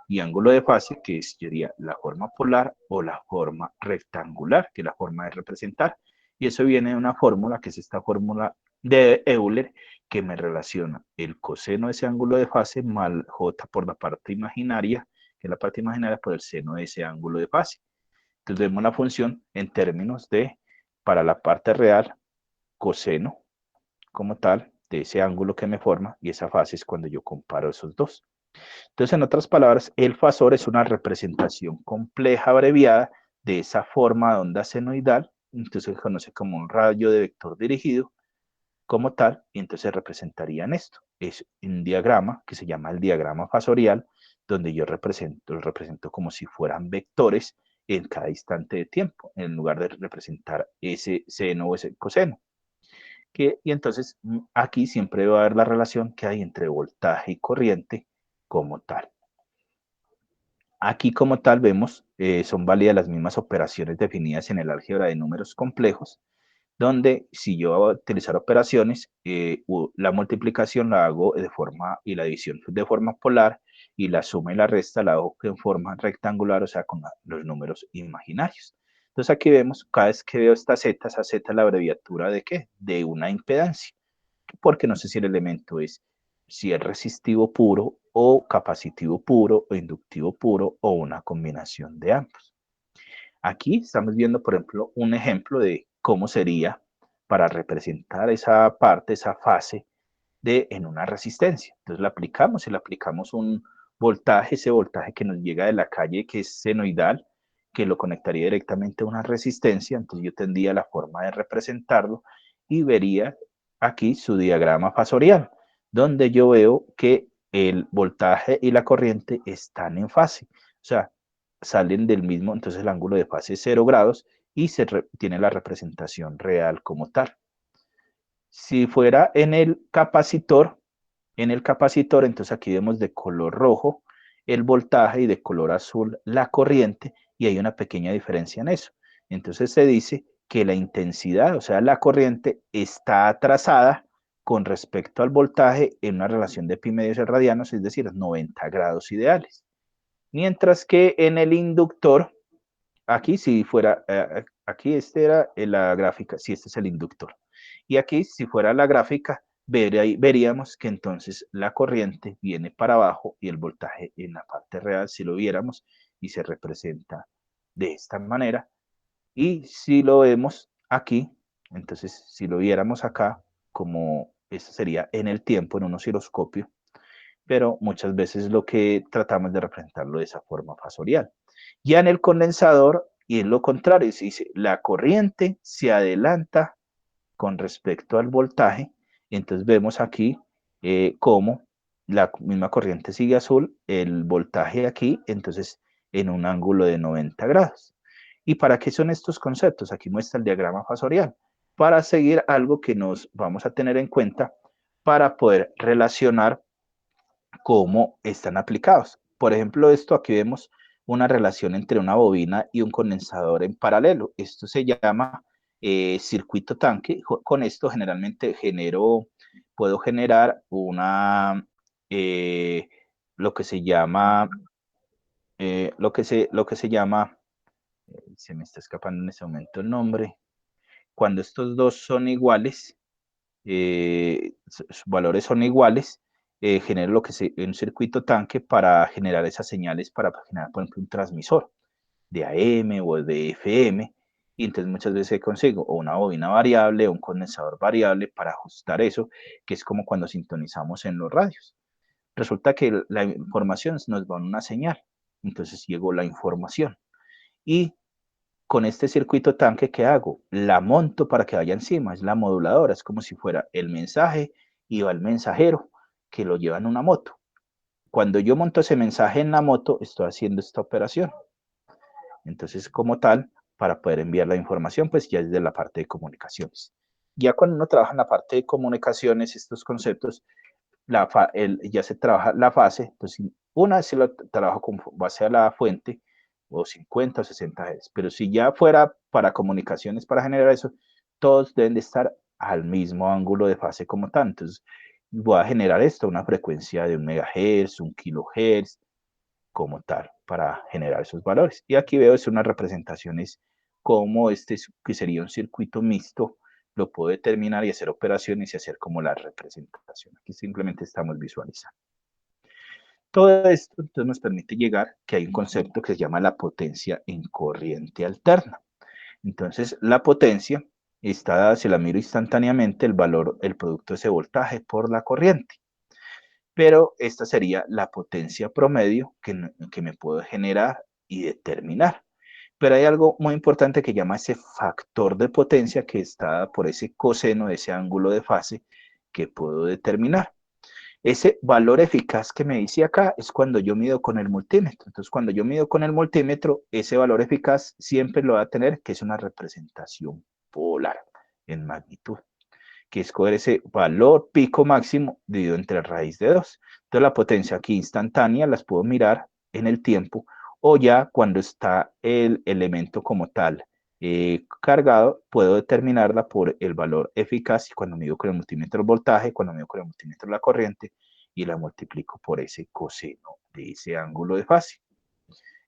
y ángulo de fase, que sería la forma polar o la forma rectangular, que es la forma de representar. Y eso viene de una fórmula, que es esta fórmula de Euler, que me relaciona el coseno de ese ángulo de fase mal j por la parte imaginaria, que es la parte imaginaria por el seno de ese ángulo de fase. Entonces vemos la función en términos de, para la parte real, coseno como tal, de ese ángulo que me forma, y esa fase es cuando yo comparo esos dos. Entonces, en otras palabras, el fasor es una representación compleja abreviada de esa forma de onda senoidal, entonces se conoce como un radio de vector dirigido como tal, y entonces representarían esto. Es un diagrama que se llama el diagrama fasorial, donde yo lo represento como si fueran vectores en cada instante de tiempo, en lugar de representar ese seno o ese coseno. Y entonces aquí siempre va a haber la relación que hay entre voltaje y corriente como tal. Aquí como tal vemos, son válidas las mismas operaciones definidas en el álgebra de números complejos, donde si yo voy a utilizar operaciones, la multiplicación la hago de forma, y la división de forma polar, y la suma y la resta la hago en forma rectangular, o sea, con los números imaginarios. Entonces aquí vemos, cada vez que veo esta Z, esa Z es la abreviatura de ¿qué? De una impedancia, porque no sé si el elemento es, si es resistivo puro, o capacitivo puro, o inductivo puro, o una combinación de ambos. Aquí estamos viendo, por ejemplo, un ejemplo de cómo sería para representar esa parte, esa fase en una resistencia. Entonces la aplicamos y le aplicamos un voltaje, ese voltaje que nos llega de la calle, que es senoidal, que lo conectaría directamente a una resistencia. Entonces yo tendría la forma de representarlo y vería aquí su diagrama fasorial, donde yo veo que el voltaje y la corriente están en fase. O sea, salen del mismo, entonces el ángulo de fase es 0 grados y tiene la representación real como tal. Si fuera en el capacitor, entonces aquí vemos de color rojo el voltaje y de color azul la corriente, y hay una pequeña diferencia en eso. Entonces se dice que la intensidad, o sea, la corriente, está atrasada con respecto al voltaje en una relación de pi medios y radianos, es decir, 90 grados ideales. Mientras que en el inductor, aquí si fuera, aquí este era la gráfica, si este es el inductor. Y aquí si fuera la gráfica, veríamos que entonces la corriente viene para abajo y el voltaje en la parte real, si lo viéramos, y se representa de esta manera. Y si lo vemos aquí, entonces si lo viéramos acá, como esto sería en el tiempo, en un osciloscopio, pero muchas veces lo que tratamos de representarlo de esa forma fasorial. Ya en el condensador, y es lo contrario, se dice, la corriente se adelanta con respecto al voltaje, y entonces vemos aquí cómo la misma corriente sigue azul, el voltaje aquí, entonces en un ángulo de 90 grados. ¿Y para qué son estos conceptos? Aquí muestra el diagrama fasorial, para seguir algo que nos vamos a tener en cuenta para poder relacionar cómo están aplicados. Por ejemplo, esto aquí vemos una relación entre una bobina y un condensador en paralelo. Esto se llama circuito tanque. Con esto generalmente puedo generar eh, lo que se llama, lo que se llama, se me está escapando en este momento el nombre, cuando estos dos son iguales, sus valores son iguales, genero lo que es un circuito tanque para generar esas señales para generar, por ejemplo, un transmisor de AM o de FM, y entonces muchas veces consigo o una bobina variable o un condensador variable para ajustar eso, que es como cuando sintonizamos en los radios. Resulta que la información nos va a una señal, entonces llegó la información. Y con este circuito tanque, ¿qué hago? La monto para que vaya encima, es la moduladora, es como si fuera el mensaje y va el mensajero que lo lleva en una moto. Cuando yo monto ese mensaje en la moto, estoy haciendo esta operación. Entonces, como tal, para poder enviar la información, pues ya es de la parte de comunicaciones. Ya cuando uno trabaja en la parte de comunicaciones, estos conceptos, ya se trabaja la fase, entonces una se lo trabajo con base a la fuente, o 50 o 60 Hz, pero si ya fuera para comunicaciones, para generar eso, todos deben de estar al mismo ángulo de fase como tal. Entonces, voy a generar esto, una frecuencia de 1 MHz, 1 kHz, como tal, para generar esos valores. Y aquí veo es unas representaciones como este, que sería un circuito mixto, lo puedo determinar y hacer operaciones y hacer como la representación. Aquí simplemente estamos visualizando. Todo esto entonces nos permite llegar que hay un concepto que se llama la potencia en corriente alterna. Entonces, la potencia está dada, si la miro instantáneamente, el valor, el producto de ese voltaje por la corriente. Pero esta sería la potencia promedio que me puedo generar y determinar. Pero hay algo muy importante que llama ese factor de potencia que está por ese coseno, ese ángulo de fase que puedo determinar. Ese valor eficaz que me dice acá es cuando yo mido con el multímetro. Entonces, cuando yo mido con el multímetro, ese valor eficaz siempre lo va a tener, que es una representación polar en magnitud, que es coger ese valor pico máximo dividido entre raíz de 2. Entonces, la potencia aquí instantánea las puedo mirar en el tiempo, o ya cuando está el elemento como tal cargado, puedo determinarla por el valor eficaz, y cuando mido con el multímetro el voltaje, cuando mido con el multímetro la corriente, y la multiplico por ese coseno de ese ángulo de fase.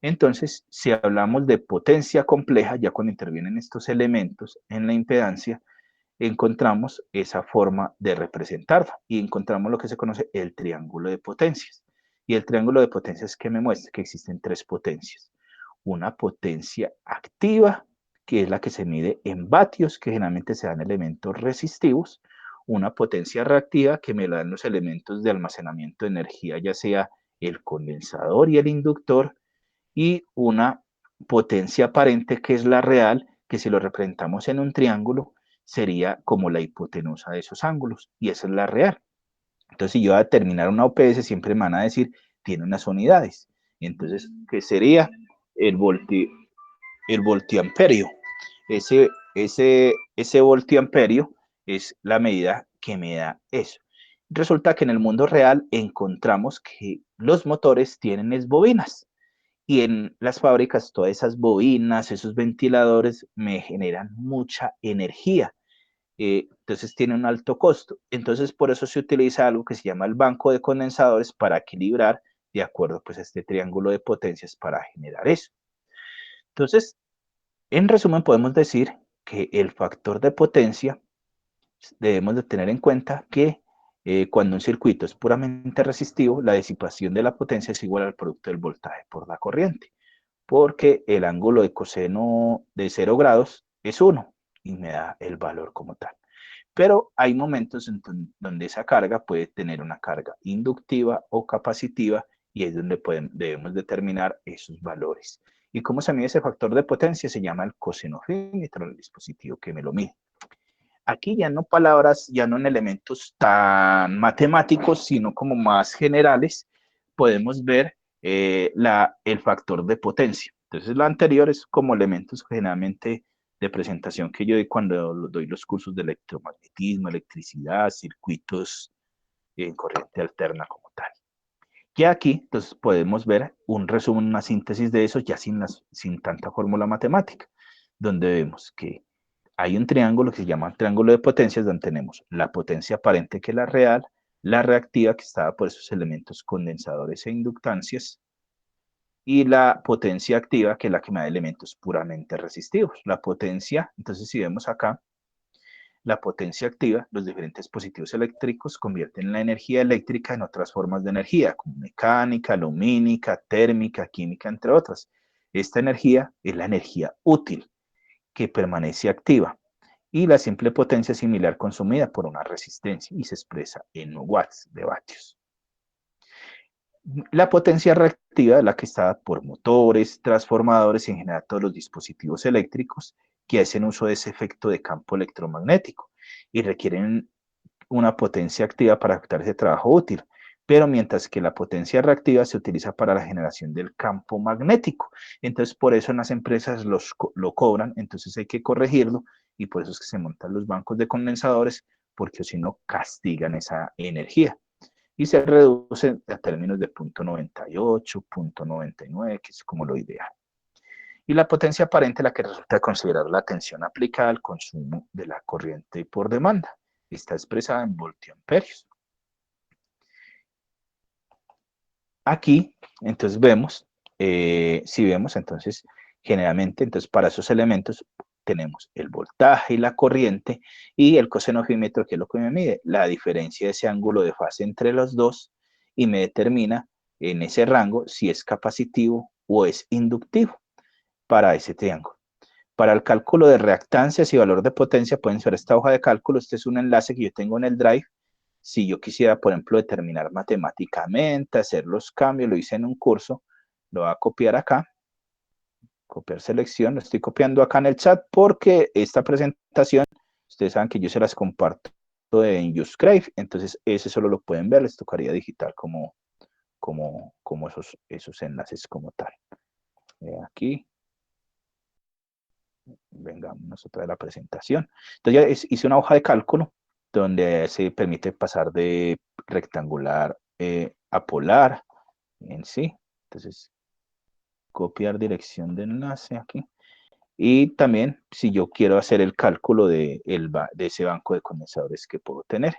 Entonces, si hablamos de potencia compleja, ya cuando intervienen estos elementos en la impedancia, encontramos esa forma de representarla y encontramos lo que se conoce el triángulo de potencias. Y el triángulo de potencias que me muestra que existen tres potencias. Una potencia activa, que es la que se mide en vatios, que generalmente se dan elementos resistivos. Una potencia reactiva, que me la dan los elementos de almacenamiento de energía, ya sea el condensador y el inductor. Y una potencia aparente, que es la real, que si lo representamos en un triángulo, sería como la hipotenusa de esos ángulos, y esa es la real. Entonces, si yo voy a determinar una OPS, siempre me van a decir, tiene unas unidades. Entonces, ¿qué sería? El, volti, el voltiamperio. Ese voltiamperio es la medida que me da eso. Resulta que en el mundo real encontramos que los motores tienen es bobinas. Y en las fábricas, todas esas bobinas, esos ventiladores me generan mucha energía. Entonces tiene un alto costo. Entonces por eso se utiliza algo que se llama el banco de condensadores para equilibrar de acuerdo pues a este triángulo de potencias para generar eso. Entonces, en resumen, podemos decir que el factor de potencia debemos de tener en cuenta que cuando un circuito es puramente resistivo, la disipación de la potencia es igual al producto del voltaje por la corriente, porque el ángulo de coseno de 0 grados es 1 y me da el valor como tal. Pero hay momentos en donde esa carga puede tener una carga inductiva o capacitiva, y es donde debemos determinar esos valores. ¿Y cómo se mide ese factor de potencia? Se llama el cosenofímetro, el dispositivo que me lo mide. Aquí ya no palabras, ya no en elementos tan matemáticos, sino como más generales, podemos ver el factor de potencia. Entonces, lo anterior es como elementos generalmente de presentación que yo doy cuando doy los cursos de electromagnetismo, electricidad, circuitos en corriente alterna como tal. Ya aquí, entonces, podemos ver un resumen, una síntesis de eso, ya sin tanta fórmula matemática, donde vemos que hay un triángulo que se llama triángulo de potencias, donde tenemos la potencia aparente, que es la real, la reactiva, que está por esos elementos condensadores e inductancias, y la potencia activa, que es la que me da elementos puramente resistivos. La potencia, entonces si vemos acá, la potencia activa, los diferentes positivos eléctricos convierten la energía eléctrica en otras formas de energía, como mecánica, lumínica, térmica, química, entre otras. Esta energía es la energía útil, que permanece activa, y la simple potencia similar consumida por una resistencia y se expresa en watts de vatios. La potencia reactiva es la que está por motores, transformadores y en general todos los dispositivos eléctricos que hacen uso de ese efecto de campo electromagnético y requieren una potencia activa para ejecutar ese trabajo útil, pero mientras que la potencia reactiva se utiliza para la generación del campo magnético. Entonces, por eso en las empresas lo cobran, entonces hay que corregirlo y por eso es que se montan los bancos de condensadores, porque si no castigan esa energía y se reduce a términos de 0.98, 0.99, que es como lo ideal. Y la potencia aparente es la que resulta considerar la tensión aplicada al consumo de la corriente por demanda. Está expresada en voltiamperios. Aquí, entonces vemos, si vemos, entonces, generalmente, entonces para esos elementos tenemos el voltaje y la corriente y el cosenofímetro, que es lo que me mide, la diferencia de ese ángulo de fase entre los dos y me determina en ese rango si es capacitivo o es inductivo para ese triángulo. Para el cálculo de reactancias y valor de potencia pueden ser esta hoja de cálculo. Este es un enlace que yo tengo en el Drive. Si yo quisiera, por ejemplo, determinar matemáticamente, hacer los cambios, lo hice en un curso, lo voy a copiar acá, copiar selección, lo estoy copiando acá en el chat porque esta presentación, ustedes saben que yo se las comparto en Uscrive, entonces ese solo lo pueden ver, les tocaría digitar como esos enlaces como tal. Aquí, vengamos otra de la presentación. Entonces ya hice una hoja de cálculo donde se permite pasar de rectangular a polar en sí. Entonces, copiar dirección de enlace aquí. Y también si yo quiero hacer el cálculo de ese banco de condensadores que puedo tener.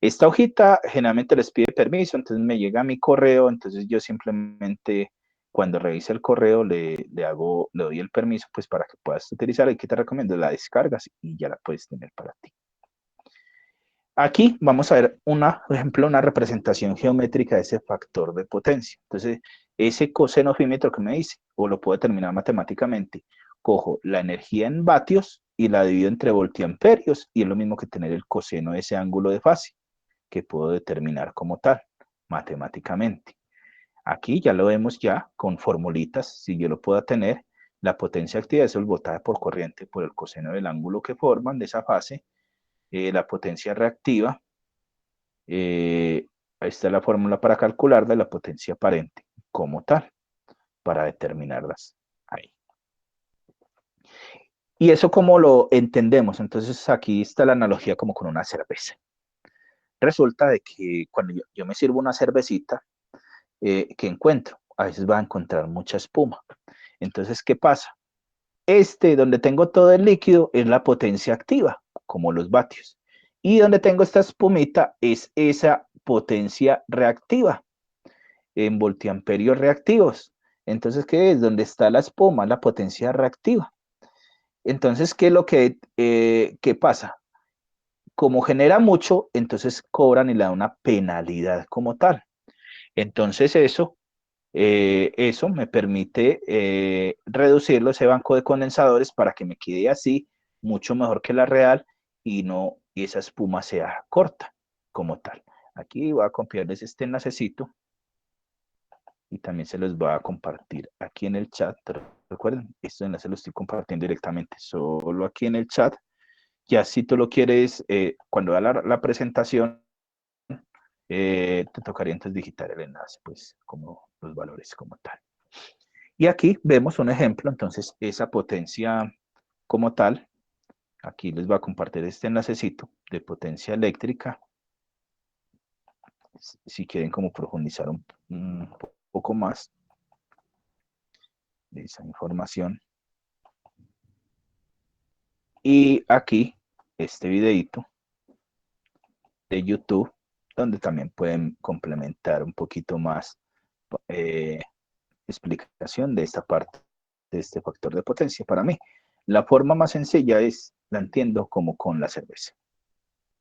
Esta hojita generalmente les pide permiso, entonces me llega a mi correo, entonces yo simplemente cuando revise el correo le doy el permiso pues para que puedas utilizar. Y que te recomiendo, la descargas y ya la puedes tener para ti. Aquí vamos a ver por ejemplo, una representación geométrica de ese factor de potencia. Entonces, ese cosenofímetro que me dice, o lo puedo determinar matemáticamente, cojo la energía en vatios y la divido entre voltiamperios, y es lo mismo que tener el coseno de ese ángulo de fase, que puedo determinar como tal, matemáticamente. Aquí ya lo vemos ya con formulitas, si yo lo puedo tener, la potencia activa es el voltaje por corriente por el coseno del ángulo que forman de esa fase, la potencia reactiva, ahí está la fórmula para calcular de la potencia aparente como tal, para determinarlas ahí. ¿Y eso cómo lo entendemos? Entonces aquí está la analogía como con una cerveza. Resulta de que cuando yo me sirvo una cervecita, ¿qué encuentro? A veces va a encontrar mucha espuma. Entonces, ¿qué pasa? Donde tengo todo el líquido es la potencia activa, como los vatios. Y donde tengo esta espumita es esa potencia reactiva, en voltiamperios reactivos. Entonces, ¿qué es? Donde está la espuma, la potencia reactiva. Entonces, ¿qué es lo qué pasa? Como genera mucho, entonces cobran y le dan una penalidad como tal. Entonces, eso me permite reducirlo, ese banco de condensadores, para que me quede así, mucho mejor que la real, y esa espuma sea corta como tal. Aquí voy a copiarles este enlacecito y también se los voy a compartir aquí en el chat. Recuerden, este enlace lo estoy compartiendo directamente solo aquí en el chat. Ya si tú lo quieres, cuando da la presentación, te tocaría entonces digitar el enlace, pues como los valores como tal. Y aquí vemos un ejemplo, entonces esa potencia como tal, aquí les voy a compartir este enlacecito de potencia eléctrica, si quieren como profundizar un poco más de esa información. Y aquí este videito de YouTube, donde también pueden complementar un poquito más explicación de esta parte, de este factor de potencia. Para mí, la forma más sencilla la entiendo como con la cerveza.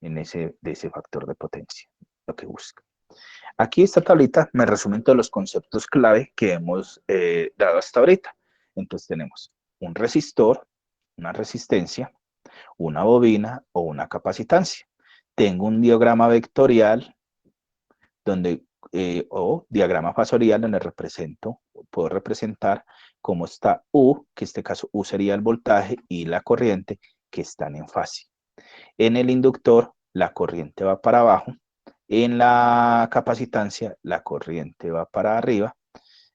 de ese factor de potencia, lo que busca. Aquí esta tablita me resumen todos los conceptos clave que hemos dado hasta ahorita. Entonces tenemos un resistor, una resistencia, una bobina o una capacitancia. Tengo un diagrama vectorial donde, o diagrama fasorial donde puedo representar cómo está U, que en este caso U sería el voltaje, y la corriente que están en fase. En el inductor, la corriente va para abajo. En la capacitancia, la corriente va para arriba.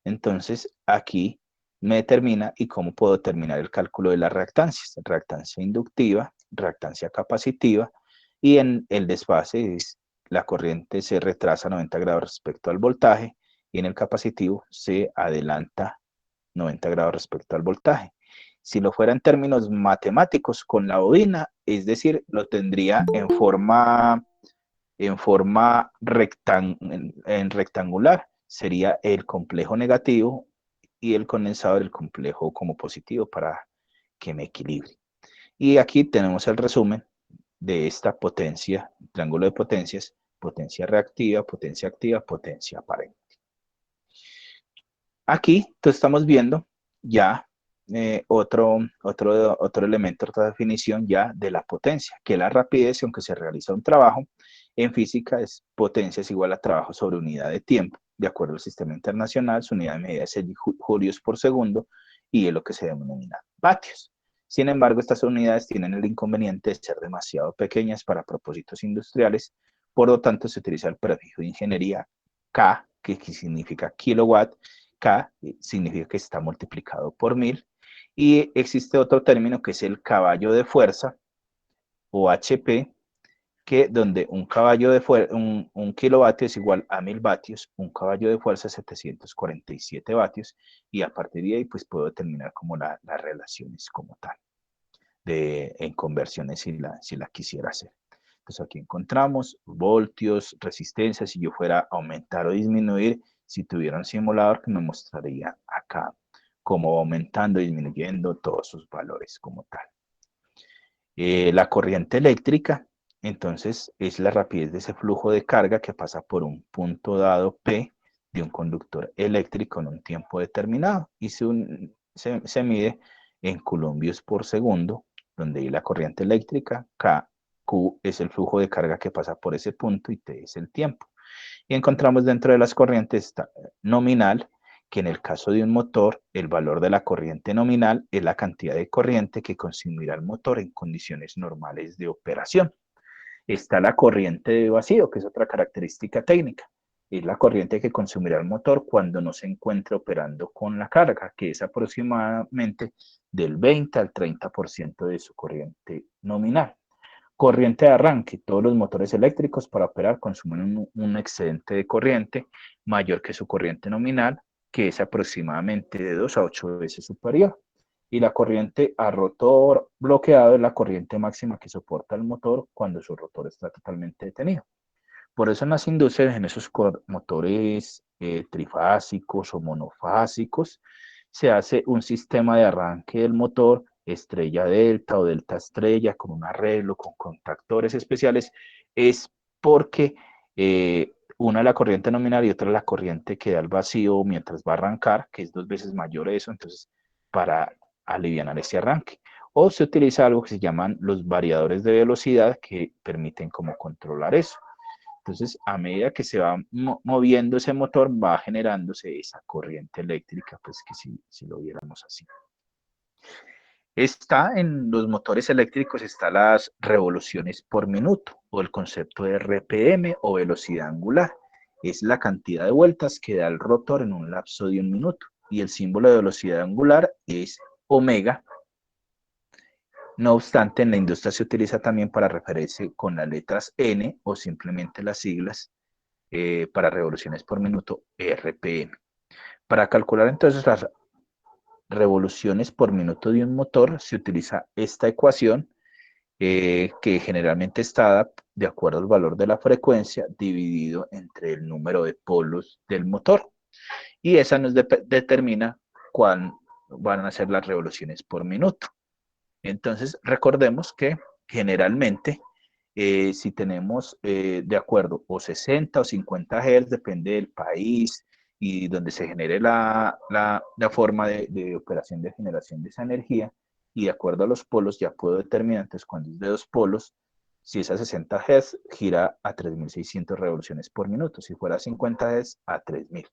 Entonces, aquí me determina y cómo puedo determinar el cálculo de las reactancias. Reactancia inductiva, reactancia capacitiva, y en el desfase la corriente se retrasa 90 grados respecto al voltaje y en el capacitivo se adelanta 90 grados respecto al voltaje. Si lo fuera en términos matemáticos con la bobina, es decir, lo tendría en forma rectangular, sería el complejo negativo y el condensador el complejo como positivo para que me equilibre. Y aquí tenemos el resumen de esta potencia, triángulo de potencias, potencia reactiva, potencia activa, potencia aparente. Aquí entonces estamos viendo ya otro elemento, otra definición ya de la potencia, que la rapidez, aunque se realiza un trabajo, en física es potencia es igual a trabajo sobre unidad de tiempo. De acuerdo al sistema internacional, su unidad de medida es el julios por segundo y es lo que se denomina vatios. Sin embargo, estas unidades tienen el inconveniente de ser demasiado pequeñas para propósitos industriales, por lo tanto se utiliza el prefijo de ingeniería K, que significa kilowatt. K significa que está multiplicado por 1000. Y existe otro término que es el caballo de fuerza, o HP, que donde un caballo de fuerza, un kilovatio es igual a 1000 vatios, un caballo de fuerza es 747 vatios, y a partir de ahí pues puedo determinar como las relaciones como tal, en conversiones si la quisiera hacer. Entonces aquí encontramos voltios, resistencia, si yo fuera a aumentar o disminuir, si tuviera un simulador que me mostraría acá cómo aumentando y disminuyendo todos sus valores como tal. La corriente eléctrica, entonces, es la rapidez de ese flujo de carga que pasa por un punto dado P de un conductor eléctrico en un tiempo determinado y se mide en columbios por segundo, donde la corriente eléctrica, Q es el flujo de carga que pasa por ese punto y T es el tiempo. Y encontramos dentro de las corrientes nominal, que en el caso de un motor, el valor de la corriente nominal es la cantidad de corriente que consumirá el motor en condiciones normales de operación. Está la corriente de vacío, que es otra característica técnica. Es la corriente que consumirá el motor cuando no se encuentre operando con la carga, que es aproximadamente del 20 al 30% de su corriente nominal. Corriente de arranque. Todos los motores eléctricos para operar consumen un excedente de corriente mayor que su corriente nominal, que es aproximadamente de 2 a 8 veces superior. Y la corriente a rotor bloqueado es la corriente máxima que soporta el motor cuando su rotor está totalmente detenido. Por eso en las industrias, en esos motores trifásicos o monofásicos, se hace un sistema de arranque del motor estrella delta o delta estrella con un arreglo, con contactores especiales, es porque una es la corriente nominal y otra es la corriente que da el vacío mientras va a arrancar, que es 2 veces mayor eso, entonces para aliviar ese arranque. O se utiliza algo que se llaman los variadores de velocidad que permiten como controlar eso. Entonces, a medida que se va moviendo ese motor, va generándose esa corriente eléctrica, pues que si lo viéramos así. Está en los motores eléctricos, está las revoluciones por minuto, o el concepto de RPM o velocidad angular. Es la cantidad de vueltas que da el rotor en un lapso de un minuto. Y el símbolo de velocidad angular es omega. No obstante, en la industria se utiliza también para referirse con las letras N o simplemente las siglas para revoluciones por minuto, RPM. Para calcular entonces las revoluciones por minuto de un motor, se utiliza esta ecuación que generalmente está de acuerdo al valor de la frecuencia dividido entre el número de polos del motor. Y esa nos determina cuál van a ser las revoluciones por minuto. Entonces, recordemos que generalmente Si tenemos de acuerdo o 60 o 50 Hz, depende del país y donde se genere la forma de operación de generación de esa energía, y de acuerdo a los polos ya puedo determinar, entonces cuando es de dos polos, si es a 60 Hz, gira a 3600 revoluciones por minuto, si fuera a 50 Hz, a 3000.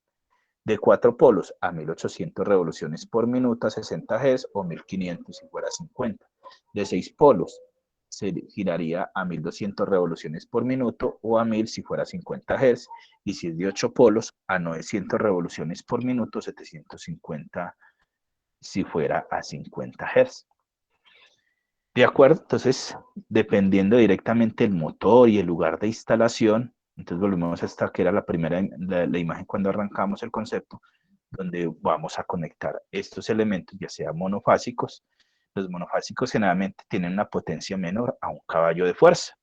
De cuatro polos a 1800 revoluciones por minuto a 60 Hz o 1500 si fuera 50. De seis polos se giraría a 1200 revoluciones por minuto o a 1000 si fuera 50 Hz. Y si es de ocho polos, a 900 revoluciones por minuto, 750 si fuera a 50 Hz. De acuerdo, entonces, dependiendo directamente del motor y el lugar de instalación, entonces volvemos a esta que era la primera, la imagen cuando arrancamos el concepto, donde vamos a conectar estos elementos, ya sean monofásicos. Los monofásicos generalmente tienen una potencia menor a un caballo de fuerza.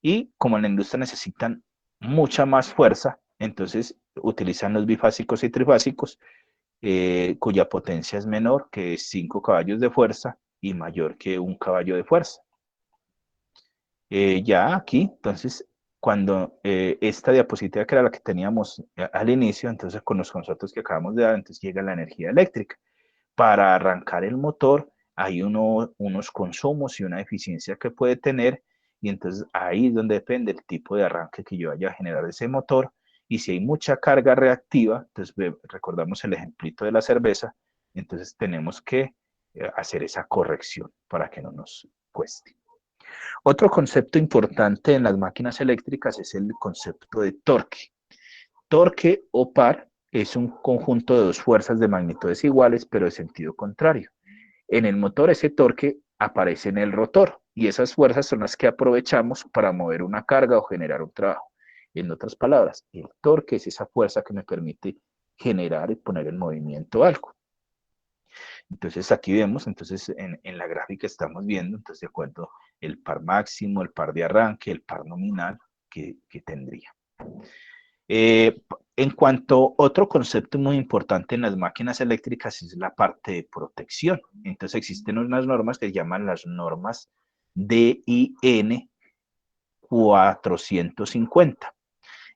Y como en la industria necesitan mucha más fuerza, entonces utilizan los bifásicos y trifásicos, cuya potencia es menor que 5 caballos de fuerza y mayor que un caballo de fuerza. Ya aquí, entonces, cuando esta diapositiva que era la que teníamos al inicio, entonces con los conceptos que acabamos de dar, entonces llega la energía eléctrica. Para arrancar el motor hay unos consumos y una eficiencia que puede tener, y entonces ahí es donde depende el tipo de arranque que yo vaya a generar ese motor, y si hay mucha carga reactiva, entonces recordamos el ejemplito de la cerveza, entonces tenemos que hacer esa corrección para que no nos cueste. Otro concepto importante en las máquinas eléctricas es el concepto de torque. Torque o par es un conjunto de dos fuerzas de magnitudes iguales, pero de sentido contrario. En el motor ese torque aparece en el rotor y esas fuerzas son las que aprovechamos para mover una carga o generar un trabajo. En otras palabras, el torque es esa fuerza que me permite generar y poner en movimiento algo. Entonces aquí vemos, entonces en la gráfica estamos viendo, entonces de acuerdo, el par máximo, el par de arranque, el par nominal que tendría. En cuanto a otro concepto muy importante en las máquinas eléctricas es la parte de protección. Entonces existen unas normas que se llaman las normas DIN 450.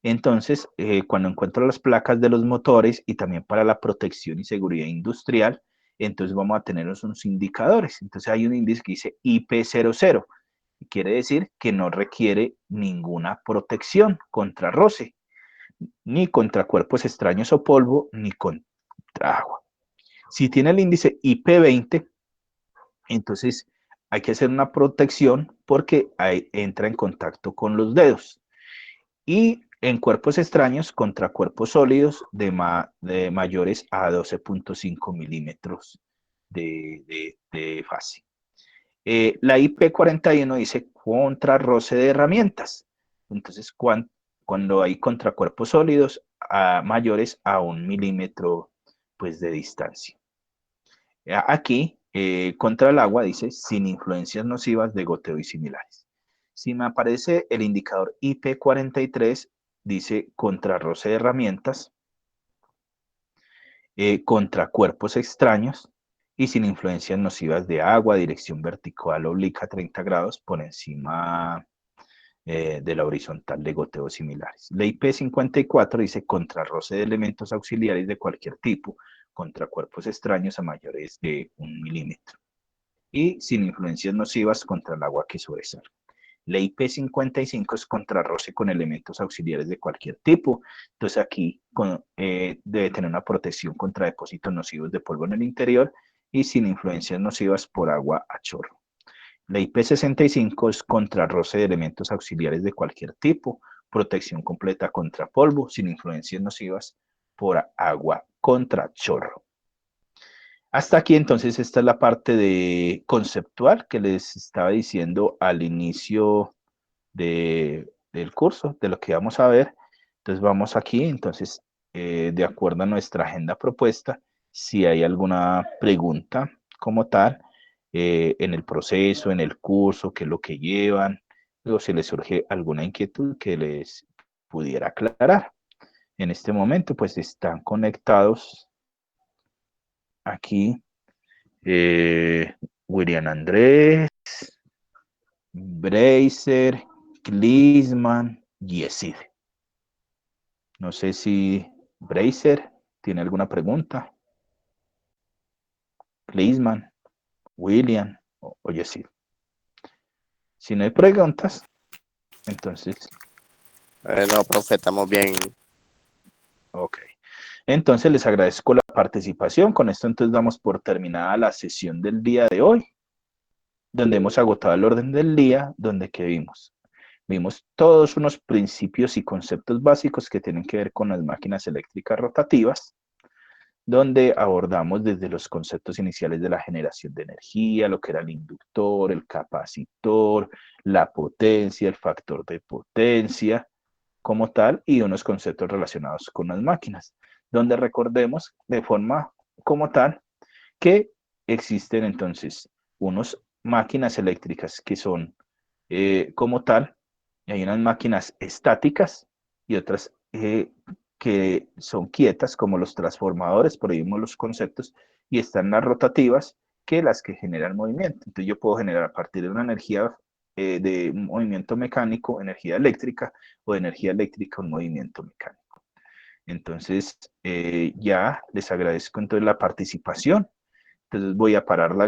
Entonces, cuando encuentro las placas de los motores y también para la protección y seguridad industrial, entonces vamos a tener unos indicadores. Entonces hay un índice que dice IP00, quiere decir que no requiere ninguna protección contra roce, ni contra cuerpos extraños o polvo, ni contra agua. Si tiene el índice IP20, entonces hay que hacer una protección porque ahí entra en contacto con los dedos. Y en cuerpos extraños contra cuerpos sólidos de mayores a 12.5 milímetros de fase. La IP41 dice contra roce de herramientas. Entonces, cuando hay contracuerpos sólidos mayores a 1 milímetro pues, de distancia. Aquí, contra el agua, dice sin influencias nocivas de goteo y similares. Si me aparece el indicador IP43, dice contra roce de herramientas, contra cuerpos extraños y sin influencias nocivas de agua, dirección vertical obliqua 30 grados por encima de la horizontal de goteos similares. La IP54 dice contra roce de elementos auxiliares de cualquier tipo, contra cuerpos extraños a mayores de 1 milímetro y sin influencias nocivas contra el agua que sobresale. La IP55 es contra roce con elementos auxiliares de cualquier tipo. Entonces aquí debe tener una protección contra depósitos nocivos de polvo en el interior y sin influencias nocivas por agua a chorro. La IP65 es contra roce de elementos auxiliares de cualquier tipo, protección completa contra polvo, sin influencias nocivas por agua contra chorro. Hasta aquí entonces esta es la parte de conceptual que les estaba diciendo al inicio del curso, de lo que vamos a ver. Entonces vamos aquí, entonces de acuerdo a nuestra agenda propuesta, si hay alguna pregunta como tal en el proceso, en el curso, qué es lo que llevan, o si les surge alguna inquietud que les pudiera aclarar. En este momento pues están conectados aquí William Andrés, Bracer, Klinsmann, Yesid. No sé si Bracer tiene alguna pregunta. Klinsmann, William o Yesid. Si no hay preguntas, entonces, No, profe, estamos bien. ok. Entonces les agradezco la participación. Con esto entonces damos por terminada la sesión del día de hoy, donde hemos agotado el orden del día, donde ¿qué vimos? Vimos todos unos principios y conceptos básicos que tienen que ver con las máquinas eléctricas rotativas, donde abordamos desde los conceptos iniciales de la generación de energía, lo que era el inductor, el capacitor, la potencia, el factor de potencia como tal, y unos conceptos relacionados con las máquinas, donde recordemos de forma como tal que existen entonces unas máquinas eléctricas que son como tal, y hay unas máquinas estáticas y otras que son quietas, como los transformadores, por ahí vimos los conceptos, y están las rotativas, que las que generan movimiento. Entonces yo puedo generar a partir de una energía de un movimiento mecánico, energía eléctrica, o de energía eléctrica, un movimiento mecánico. Entonces, ya les agradezco entonces la participación. Entonces voy a parar la